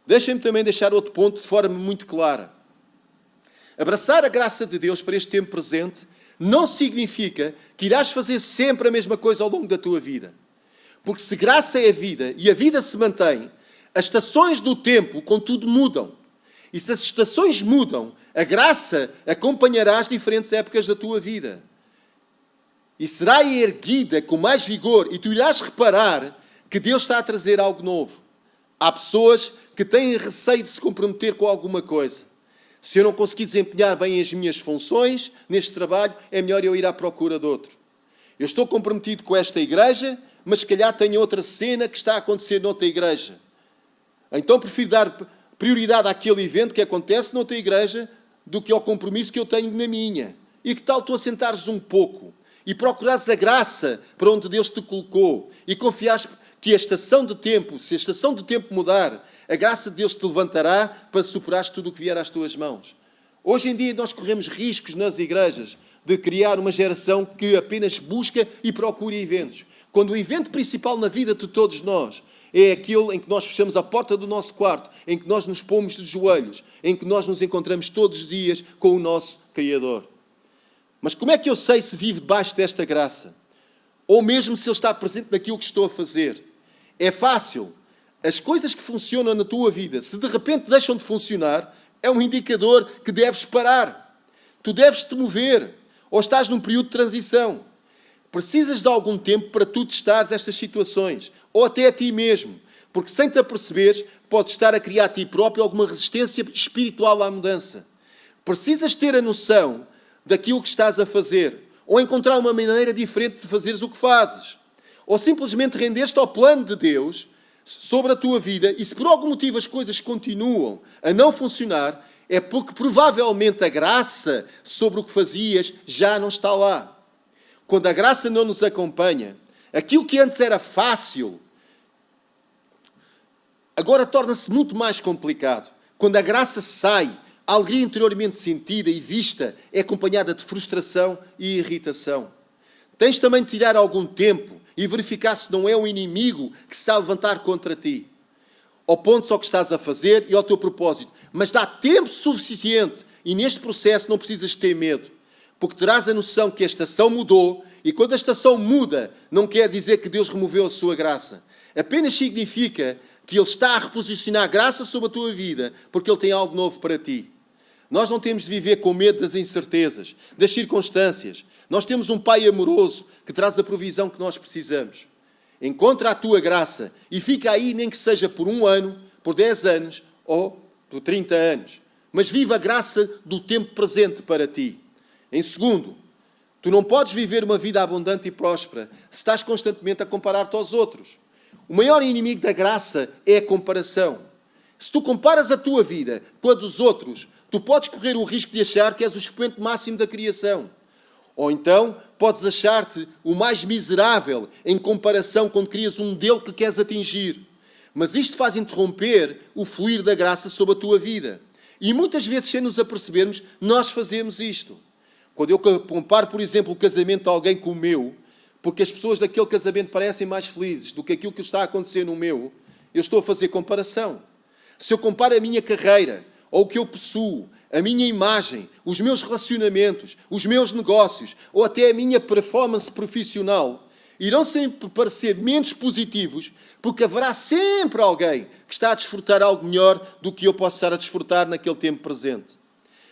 Deixem-me também deixar outro ponto de forma muito clara. Abraçar a graça de Deus para este tempo presente não significa que irás fazer sempre a mesma coisa ao longo da tua vida. Porque se graça é a vida e a vida se mantém, as estações do tempo, contudo, mudam. E se as estações mudam, a graça acompanhará as diferentes épocas da tua vida. E será erguida com mais vigor. E tu irás reparar que Deus está a trazer algo novo. Há pessoas que têm receio de se comprometer com alguma coisa. Se eu não conseguir desempenhar bem as minhas funções neste trabalho, é melhor eu ir à procura de outro. Eu estou comprometido com esta igreja, mas se calhar tenho outra cena que está a acontecer noutra igreja. Então prefiro dar prioridade àquele evento que acontece noutra igreja do que ao compromisso que eu tenho na minha. E que tal tu assentares um pouco e procurares a graça para onde Deus te colocou e confiares que a estação de tempo, se a estação de tempo mudar, a graça de Deus te levantará para superares tudo o que vier às tuas mãos. Hoje em dia nós corremos riscos nas igrejas de criar uma geração que apenas busca e procura eventos. Quando o evento principal na vida de todos nós é aquele em que nós fechamos a porta do nosso quarto, em que nós nos pomos de joelhos, em que nós nos encontramos todos os dias com o nosso Criador. Mas como é que eu sei se vivo debaixo desta graça? Ou mesmo se Ele está presente naquilo que estou a fazer? É fácil. As coisas que funcionam na tua vida, se de repente deixam de funcionar, é um indicador que deves parar. Tu deves te mover. Ou estás num período de transição. Precisas de algum tempo para tu testares estas situações. Ou até a ti mesmo. Porque sem te aperceberes, podes estar a criar a ti próprio alguma resistência espiritual à mudança. Precisas ter a noção daquilo que estás a fazer. Ou encontrar uma maneira diferente de fazeres o que fazes. Ou simplesmente render-te ao plano de Deus sobre a tua vida. E se por algum motivo as coisas continuam a não funcionar, é porque provavelmente a graça sobre o que fazias já não está lá. Quando a graça não nos acompanha, aquilo que antes era fácil, agora torna-se muito mais complicado. Quando a graça sai, a alegria interiormente sentida e vista é acompanhada de frustração e irritação. Tens também de tirar algum tempo e verificar se não é o inimigo que se está a levantar contra ti. Oponte-se ao que estás a fazer e ao teu propósito. Mas dá tempo suficiente e neste processo não precisas ter medo. Porque terás a noção que a estação mudou e quando a estação muda não quer dizer que Deus removeu a sua graça. Apenas significa que Ele está a reposicionar graça sobre a tua vida porque Ele tem algo novo para ti. Nós não temos de viver com medo das incertezas, das circunstâncias. Nós temos um Pai amoroso que traz a provisão que nós precisamos. Encontra a tua graça e fica aí nem que seja por 1 ano, por 10 anos ou por 30 anos. Mas viva a graça do tempo presente para ti. Em segundo, tu não podes viver uma vida abundante e próspera se estás constantemente a comparar-te aos outros. O maior inimigo da graça é a comparação. Se tu comparas a tua vida com a dos outros, tu podes correr o risco de achar que és o expoente máximo da criação. Ou então, podes achar-te o mais miserável em comparação quando crias um modelo que queres atingir. Mas isto faz interromper o fluir da graça sobre a tua vida. E muitas vezes, sem nos apercebermos, nós fazemos isto. Quando eu comparo, por exemplo, o casamento de alguém com o meu, porque as pessoas daquele casamento parecem mais felizes do que aquilo que está a acontecer no meu, eu estou a fazer comparação. Se eu comparo a minha carreira, ou o que eu possuo, a minha imagem, os meus relacionamentos, os meus negócios, ou até a minha performance profissional, irão sempre parecer menos positivos, porque haverá sempre alguém que está a desfrutar algo melhor do que eu posso estar a desfrutar naquele tempo presente.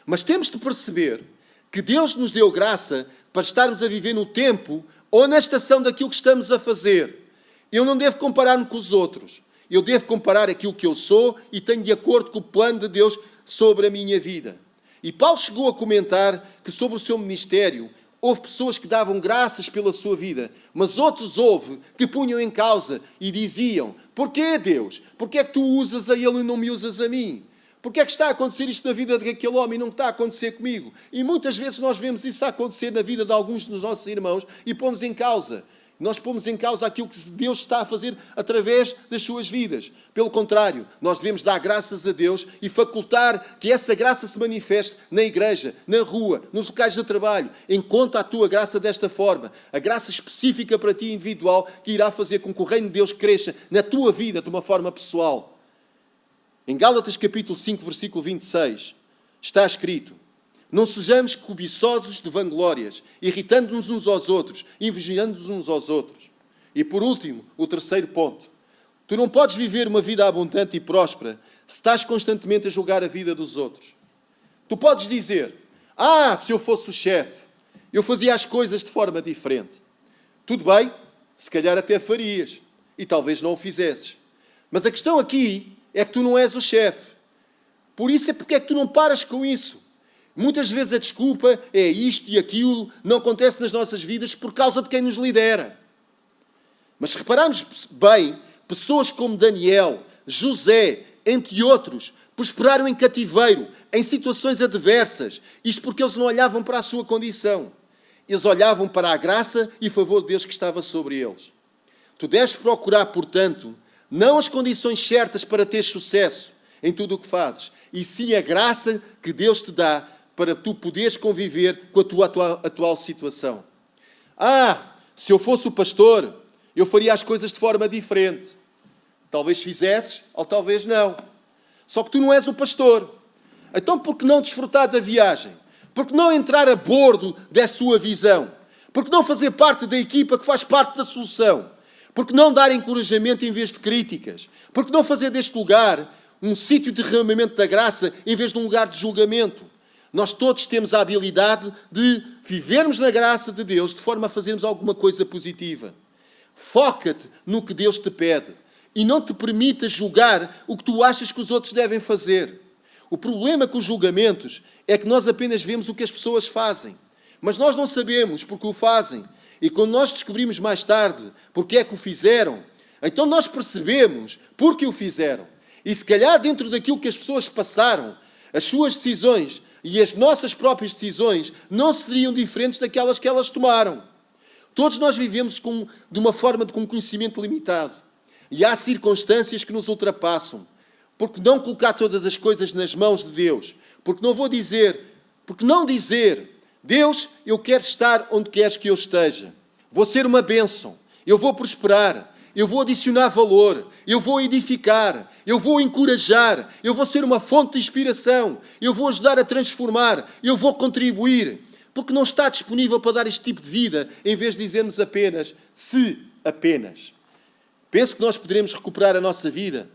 Mas temos de perceber que Deus nos deu graça para estarmos a viver no tempo ou na estação daquilo que estamos a fazer. Eu não devo comparar-me com os outros. Eu devo comparar aquilo que eu sou e tenho de acordo com o plano de Deus sobre a minha vida. E Paulo chegou a comentar que sobre o seu ministério houve pessoas que davam graças pela sua vida, mas outros houve que punham em causa e diziam: porquê, Deus? Porquê é que tu usas a ele e não me usas a mim? Porquê é que está a acontecer isto na vida daquele homem e não está a acontecer comigo? E muitas vezes nós vemos isso a acontecer na vida de alguns dos nossos irmãos e pomos em causa. Nós pomos em causa aquilo que Deus está a fazer através das suas vidas. Pelo contrário, nós devemos dar graças a Deus e facultar que essa graça se manifeste na igreja, na rua, nos locais de trabalho. Encontra a tua graça desta forma. A graça específica para ti, individual, que irá fazer com que o reino de Deus cresça na tua vida de uma forma pessoal. Em Gálatas capítulo 5, versículo 26, está escrito: não sejamos cobiçosos de vanglórias, irritando-nos uns aos outros, invejando-nos uns aos outros. E por último, o terceiro ponto. Tu não podes viver uma vida abundante e próspera se estás constantemente a julgar a vida dos outros. Tu podes dizer: se eu fosse o chefe, eu fazia as coisas de forma diferente. Tudo bem, se calhar até farias, e talvez não o fizesses. Mas a questão aqui é que tu não és o chefe. Por isso é porque é que tu não paras com isso. Muitas vezes a desculpa é isto e aquilo, não acontece nas nossas vidas por causa de quem nos lidera. Mas se repararmos bem, pessoas como Daniel, José, entre outros, prosperaram em cativeiro, em situações adversas. Isto porque eles não olhavam para a sua condição. Eles olhavam para a graça e favor de Deus que estava sobre eles. Tu deves procurar, portanto, não as condições certas para ter sucesso em tudo o que fazes, e sim a graça que Deus te dá para tu poderes conviver com a tua atual situação. Se eu fosse o pastor, eu faria as coisas de forma diferente. Talvez fizesses, ou talvez não. Só que tu não és o pastor. Então por que não desfrutar da viagem? Por que não entrar a bordo da sua visão? Por que não fazer parte da equipa que faz parte da solução? Por que não dar encorajamento em vez de críticas? Por que não fazer deste lugar um sítio de derramamento da graça em vez de um lugar de julgamento? Nós todos temos a habilidade de vivermos na graça de Deus de forma a fazermos alguma coisa positiva. Foca-te no que Deus te pede e não te permitas julgar o que tu achas que os outros devem fazer. O problema com os julgamentos é que nós apenas vemos o que as pessoas fazem, mas nós não sabemos porque o fazem. E quando nós descobrimos mais tarde porque é que o fizeram, então nós percebemos porque o fizeram. E se calhar dentro daquilo que as pessoas passaram, as suas decisões e as nossas próprias decisões não seriam diferentes daquelas que elas tomaram. Todos nós vivemos de uma forma com conhecimento limitado. E há circunstâncias que nos ultrapassam. Porque não colocar todas as coisas nas mãos de Deus? Porque não dizer, Deus, eu quero estar onde queres que eu esteja. Vou ser uma bênção. Eu vou prosperar. Eu vou adicionar valor. Eu vou edificar. Eu vou encorajar. Eu vou ser uma fonte de inspiração. Eu vou ajudar a transformar. Eu vou contribuir. Porque não está disponível para dar este tipo de vida, em vez de dizermos apenas, se apenas. Penso que nós poderemos recuperar a nossa vida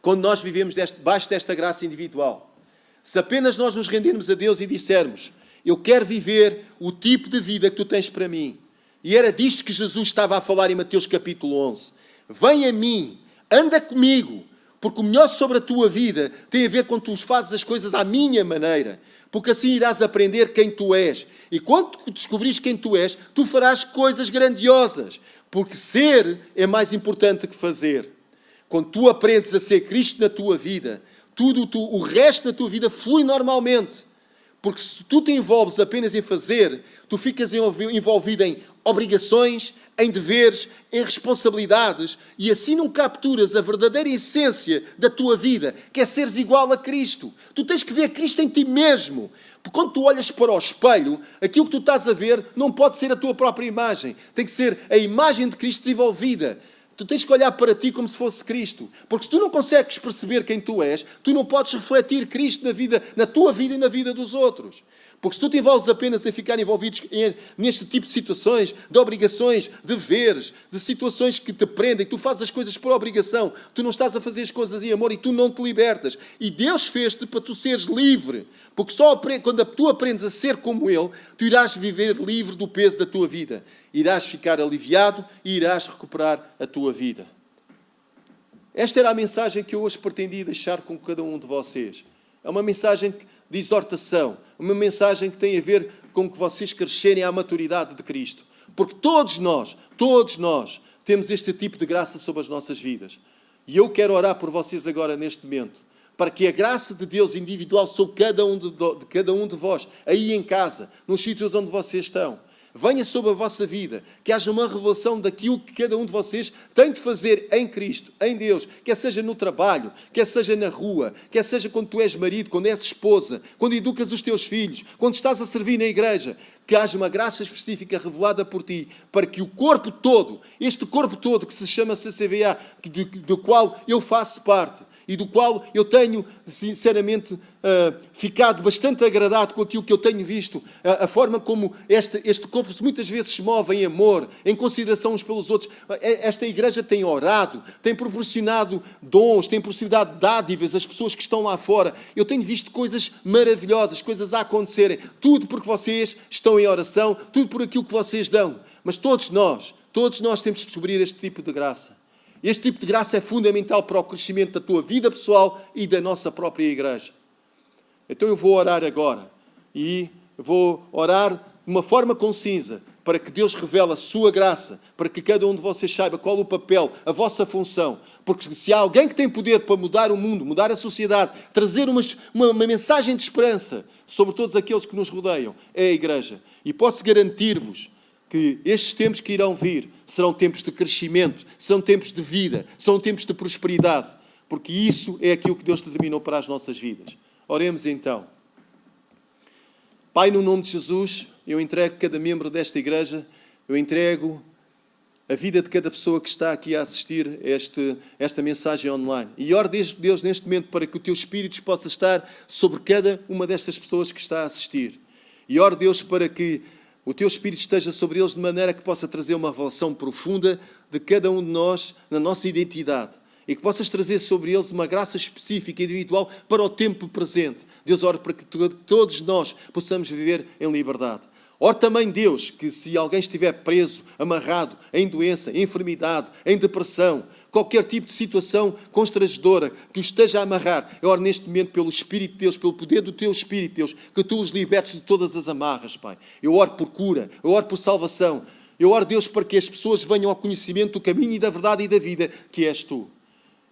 quando nós vivemos debaixo desta graça individual. Se apenas nós nos rendermos a Deus e dissermos, eu quero viver o tipo de vida que tu tens para mim. E era disto que Jesus estava a falar em Mateus capítulo 11. Vem a mim, anda comigo, porque o melhor sobre a tua vida tem a ver com tu fazes as coisas à minha maneira. Porque assim irás aprender quem tu és. E quando tu descobrires quem tu és, tu farás coisas grandiosas. Porque ser é mais importante que fazer. Quando tu aprendes a ser Cristo na tua vida, o resto da tua vida flui normalmente. Porque se tu te envolves apenas em fazer, tu ficas envolvido em obrigações, em deveres, em responsabilidades, e assim não capturas a verdadeira essência da tua vida, que é seres igual a Cristo. Tu tens que ver Cristo em ti mesmo. Porque quando tu olhas para o espelho, aquilo que tu estás a ver não pode ser a tua própria imagem. Tem que ser a imagem de Cristo desenvolvida. Tu tens que olhar para ti como se fosse Cristo. Porque se tu não consegues perceber quem tu és, tu não podes refletir Cristo na tua vida e na vida dos outros. Porque se tu te envolves apenas em ficar envolvidos neste tipo de situações, de obrigações, de deveres, de situações que te prendem, tu fazes as coisas por obrigação, tu não estás a fazer as coisas em amor e tu não te libertas. E Deus fez-te para tu seres livre. Porque só quando tu aprendes a ser como Ele, tu irás viver livre do peso da tua vida. Irás ficar aliviado e irás recuperar a tua vida. Esta era a mensagem que eu hoje pretendi deixar com cada um de vocês. É uma mensagem de exortação, uma mensagem que tem a ver com que vocês crescerem à maturidade de Cristo. Porque todos nós temos este tipo de graça sobre as nossas vidas. E eu quero orar por vocês agora neste momento, para que a graça de Deus individual sobre cada um de vós, aí em casa, nos sítios onde vocês estão, venha sobre a vossa vida, que haja uma revelação daquilo que cada um de vocês tem de fazer em Cristo, em Deus, quer seja no trabalho, quer seja na rua, quer seja quando tu és marido, quando és esposa, quando educas os teus filhos, quando estás a servir na igreja, que haja uma graça específica revelada por ti, para que o corpo todo, este corpo todo que se chama CCVA, do qual eu faço parte, e do qual eu tenho, sinceramente, ficado bastante agradado com aquilo que eu tenho visto, a forma como este corpo muitas vezes se move em amor, em consideração uns pelos outros. Esta igreja tem orado, tem proporcionado dons, tem proporcionado dádivas às pessoas que estão lá fora. Eu tenho visto coisas maravilhosas, coisas a acontecerem, tudo porque vocês estão em oração, tudo por aquilo que vocês dão. Mas todos nós temos de descobrir este tipo de graça. Este tipo de graça é fundamental para o crescimento da tua vida pessoal e da nossa própria igreja. Então eu vou orar agora. E vou orar de uma forma concisa para que Deus revele a sua graça, para que cada um de vocês saiba qual o papel, a vossa função. Porque se há alguém que tem poder para mudar o mundo, mudar a sociedade, trazer uma mensagem de esperança sobre todos aqueles que nos rodeiam, é a igreja. E posso garantir-vos que estes tempos que irão vir serão tempos de crescimento, serão tempos de vida, serão tempos de prosperidade, porque isso é aquilo que Deus determinou para as nossas vidas. Oremos então. Pai, no nome de Jesus, eu entrego cada membro desta igreja, eu entrego a vida de cada pessoa que está aqui a assistir esta mensagem online. E oro, Deus, neste momento, para que o Teu Espírito possa estar sobre cada uma destas pessoas que está a assistir. E oro, Deus, para que o Teu Espírito esteja sobre eles de maneira que possa trazer uma revelação profunda de cada um de nós, na nossa identidade. E que possas trazer sobre eles uma graça específica, individual, para o tempo presente. Deus, oro para que todos nós possamos viver em liberdade. Oro também, Deus, que se alguém estiver preso, amarrado, em doença, em enfermidade, em depressão, qualquer tipo de situação constrangedora que o esteja a amarrar, eu oro neste momento pelo Espírito de Deus, pelo poder do Teu Espírito, Deus, que Tu os libertes de todas as amarras, Pai. Eu oro por cura, eu oro por salvação. Eu oro, Deus, para que as pessoas venham ao conhecimento do caminho e da verdade e da vida, que és Tu.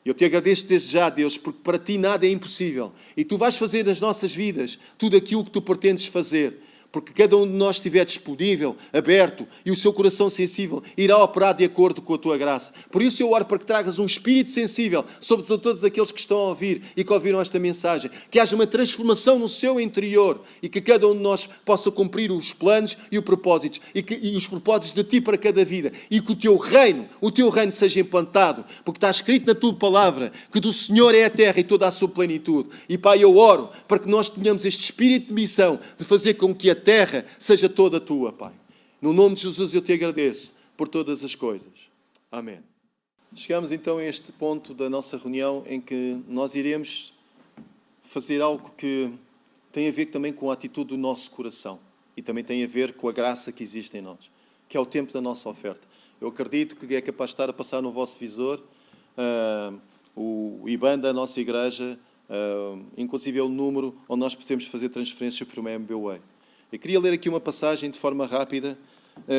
Eu te agradeço desde já, Deus, porque para Ti nada é impossível. E Tu vais fazer nas nossas vidas tudo aquilo que Tu pretendes fazer. Porque cada um de nós estiver disponível, aberto e o seu coração sensível, irá operar de acordo com a Tua graça. Por isso eu oro para que tragas um espírito sensível sobre todos aqueles que estão a ouvir e que ouviram esta mensagem. Que haja uma transformação no seu interior e que cada um de nós possa cumprir os planos e os propósitos e os propósitos de Ti para cada vida. E que o Teu reino seja implantado. Porque está escrito na Tua palavra que do Senhor é a terra e toda a sua plenitude. E Pai, eu oro para que nós tenhamos este espírito de missão de fazer com que a terra seja toda Tua, Pai. No nome de Jesus eu Te agradeço por todas as coisas. Amém. Chegamos então a este ponto da nossa reunião em que nós iremos fazer algo que tem a ver também com a atitude do nosso coração e também tem a ver com a graça que existe em nós, que é o tempo da nossa oferta. Eu acredito que é capaz de estar a passar no vosso visor o IBAN da nossa igreja, inclusive é o número onde nós podemos fazer transferências para uma MBWay. Eu queria ler aqui uma passagem de forma rápida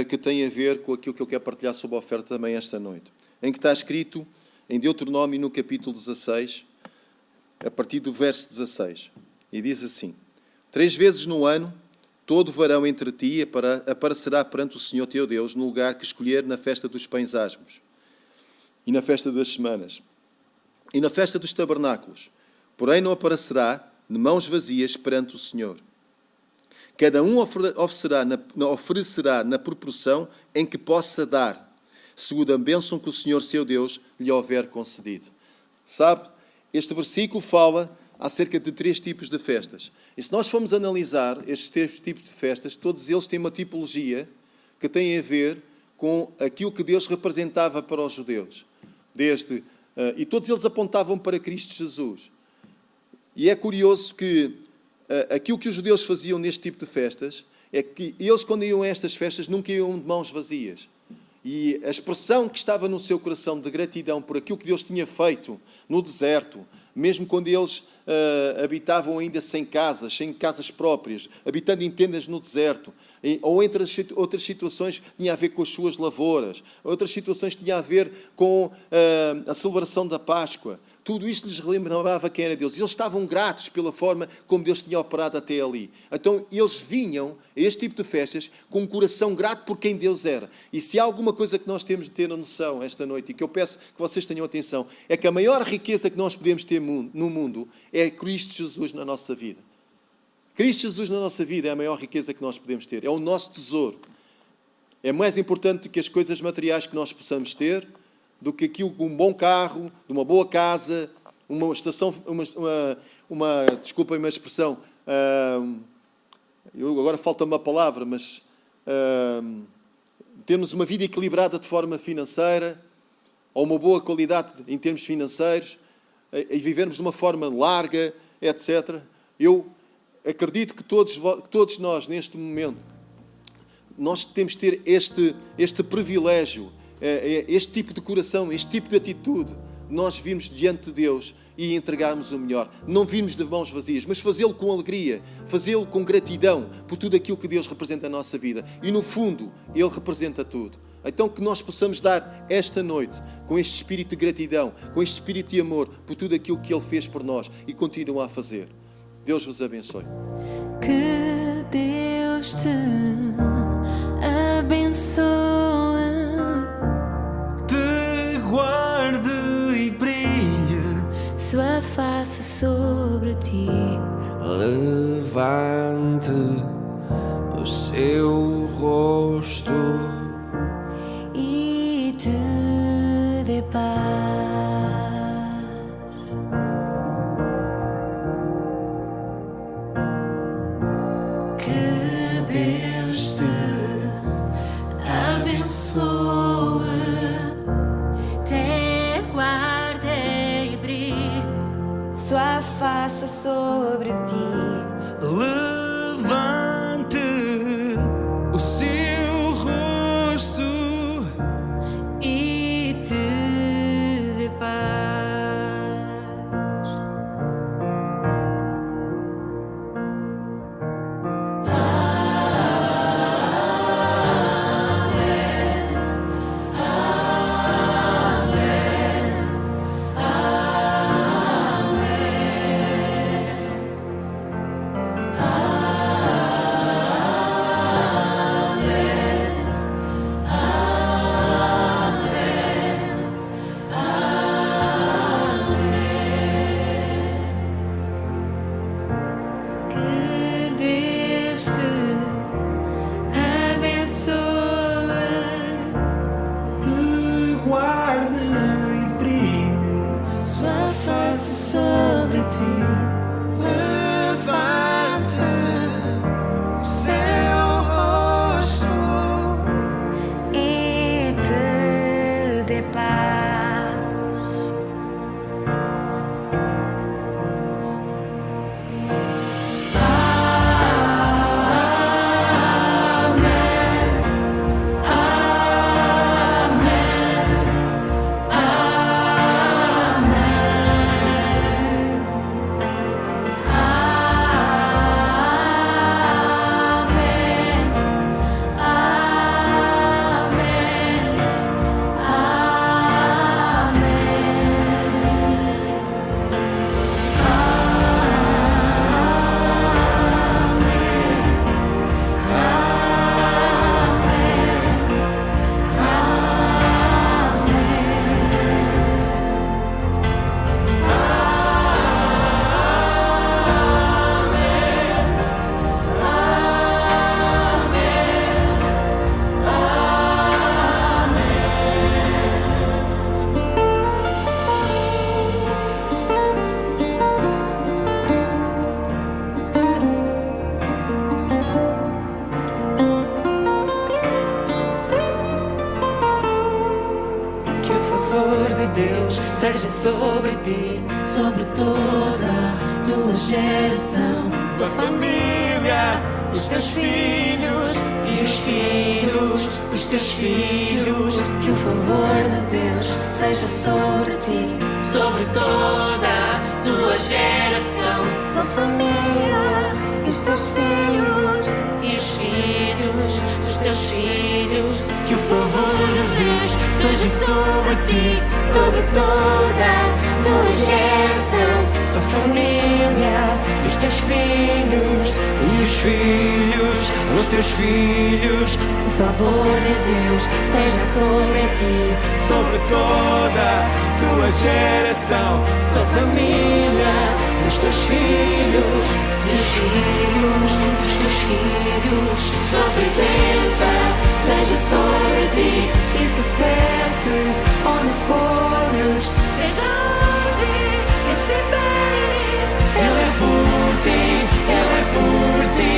que tem a ver com aquilo que eu quero partilhar sobre a oferta também esta noite. Em que está escrito em Deuteronômio, no capítulo 16, a partir do verso 16. E diz assim: 3 vezes no ano, todo varão entre ti aparecerá perante o Senhor teu Deus no lugar que escolher na festa dos pães asmos, e na festa das semanas, e na festa dos tabernáculos. Porém não aparecerá de mãos vazias perante o Senhor. Cada um oferecerá na proporção em que possa dar, segundo a bênção que o Senhor seu Deus lhe houver concedido. Sabe, este versículo fala acerca de 3 tipos de festas. E se nós formos analisar estes 3 tipos de festas, todos eles têm uma tipologia que tem a ver com aquilo que Deus representava para os judeus. E todos eles apontavam para Cristo Jesus. E é curioso que aquilo que os judeus faziam neste tipo de festas é que eles, quando iam a estas festas, nunca iam de mãos vazias. E a expressão que estava no seu coração de gratidão por aquilo que Deus tinha feito no deserto, mesmo quando eles habitavam ainda sem casas próprias, habitando em tendas no deserto, ou entre outras situações tinha a ver com as suas lavouras, outras situações tinha a ver com a celebração da Páscoa. Tudo isto lhes lembrava quem era Deus. Eles estavam gratos pela forma como Deus tinha operado até ali. Então, eles vinham a este tipo de festas com um coração grato por quem Deus era. E se há alguma coisa que nós temos de ter a noção esta noite, e que eu peço que vocês tenham atenção, é que a maior riqueza que nós podemos ter no mundo é Cristo Jesus na nossa vida. Cristo Jesus na nossa vida é a maior riqueza que nós podemos ter. É o nosso tesouro. É mais importante do que as coisas materiais que nós possamos ter, do que aquilo, um bom carro, uma boa casa, uma estação, desculpem-me a expressão, agora falta-me uma palavra, mas termos uma vida equilibrada de forma financeira, ou uma boa qualidade em termos financeiros, e vivermos de uma forma larga, etc. Eu acredito que todos nós, neste momento, nós temos de ter este privilégio, este tipo de coração, este tipo de atitude, nós virmos diante de Deus e entregarmos o melhor. Não virmos de mãos vazias, mas fazê-lo com alegria, fazê-lo com gratidão por tudo aquilo que Deus representa na nossa vida. E no fundo, Ele representa tudo. Então que nós possamos dar esta noite com este espírito de gratidão, com este espírito de amor por tudo aquilo que Ele fez por nós e continua a fazer. Deus vos abençoe. Que Deus te abençoe, te guarde e brilhe, sua face sobre ti, levante o seu rosto e te dê paz. Que Deus te abençoe, te guarde e brilhe, sua face sobre ti, levante o seu rosto e te dê paz. Que Deus te abençoe, te guarde e brilhe, sua face sobre ti, levante o seu rosto e te dê paz. que o favor de Deus seja sobre ti, Sobre toda a tua geração, tua família, os teus filhos e os filhos dos teus filhos. que o favor de Deus seja sobre ti, Sobre toda a tua geração, tua família e os teus filhos, e os filhos dos teus filhos. Que o favor de Deus seja sobre ti, sobre toda a tua geração, tua família, os teus filhos e os filhos dos teus filhos. o favor de Deus seja sobre ti, Sobre toda a tua geração, tua família, os teus filhos e os filhos dos teus filhos. sua presença Seja sobre ti e te cerque onde fores. Desde onde estiveres, Ele é por ti, Ele é por ti.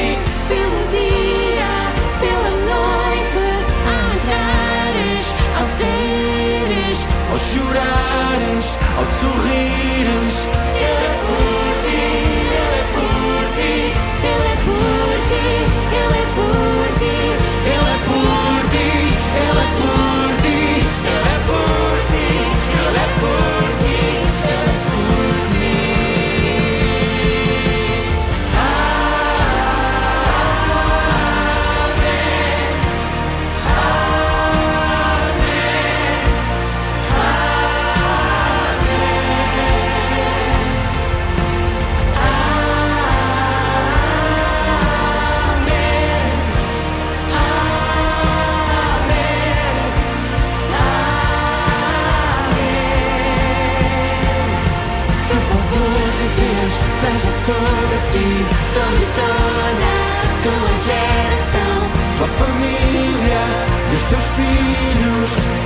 pelo dia, pela noite, ao entrares, ao saíres, Ao chorares, ao sorrires, Ele é por ti, Ele é por ti. Ele é por ti, Ele é por ti, Ele é por ti, Ele é por ti. seja sobre ti, sobre toda a tua geração, tua família e os teus filhos.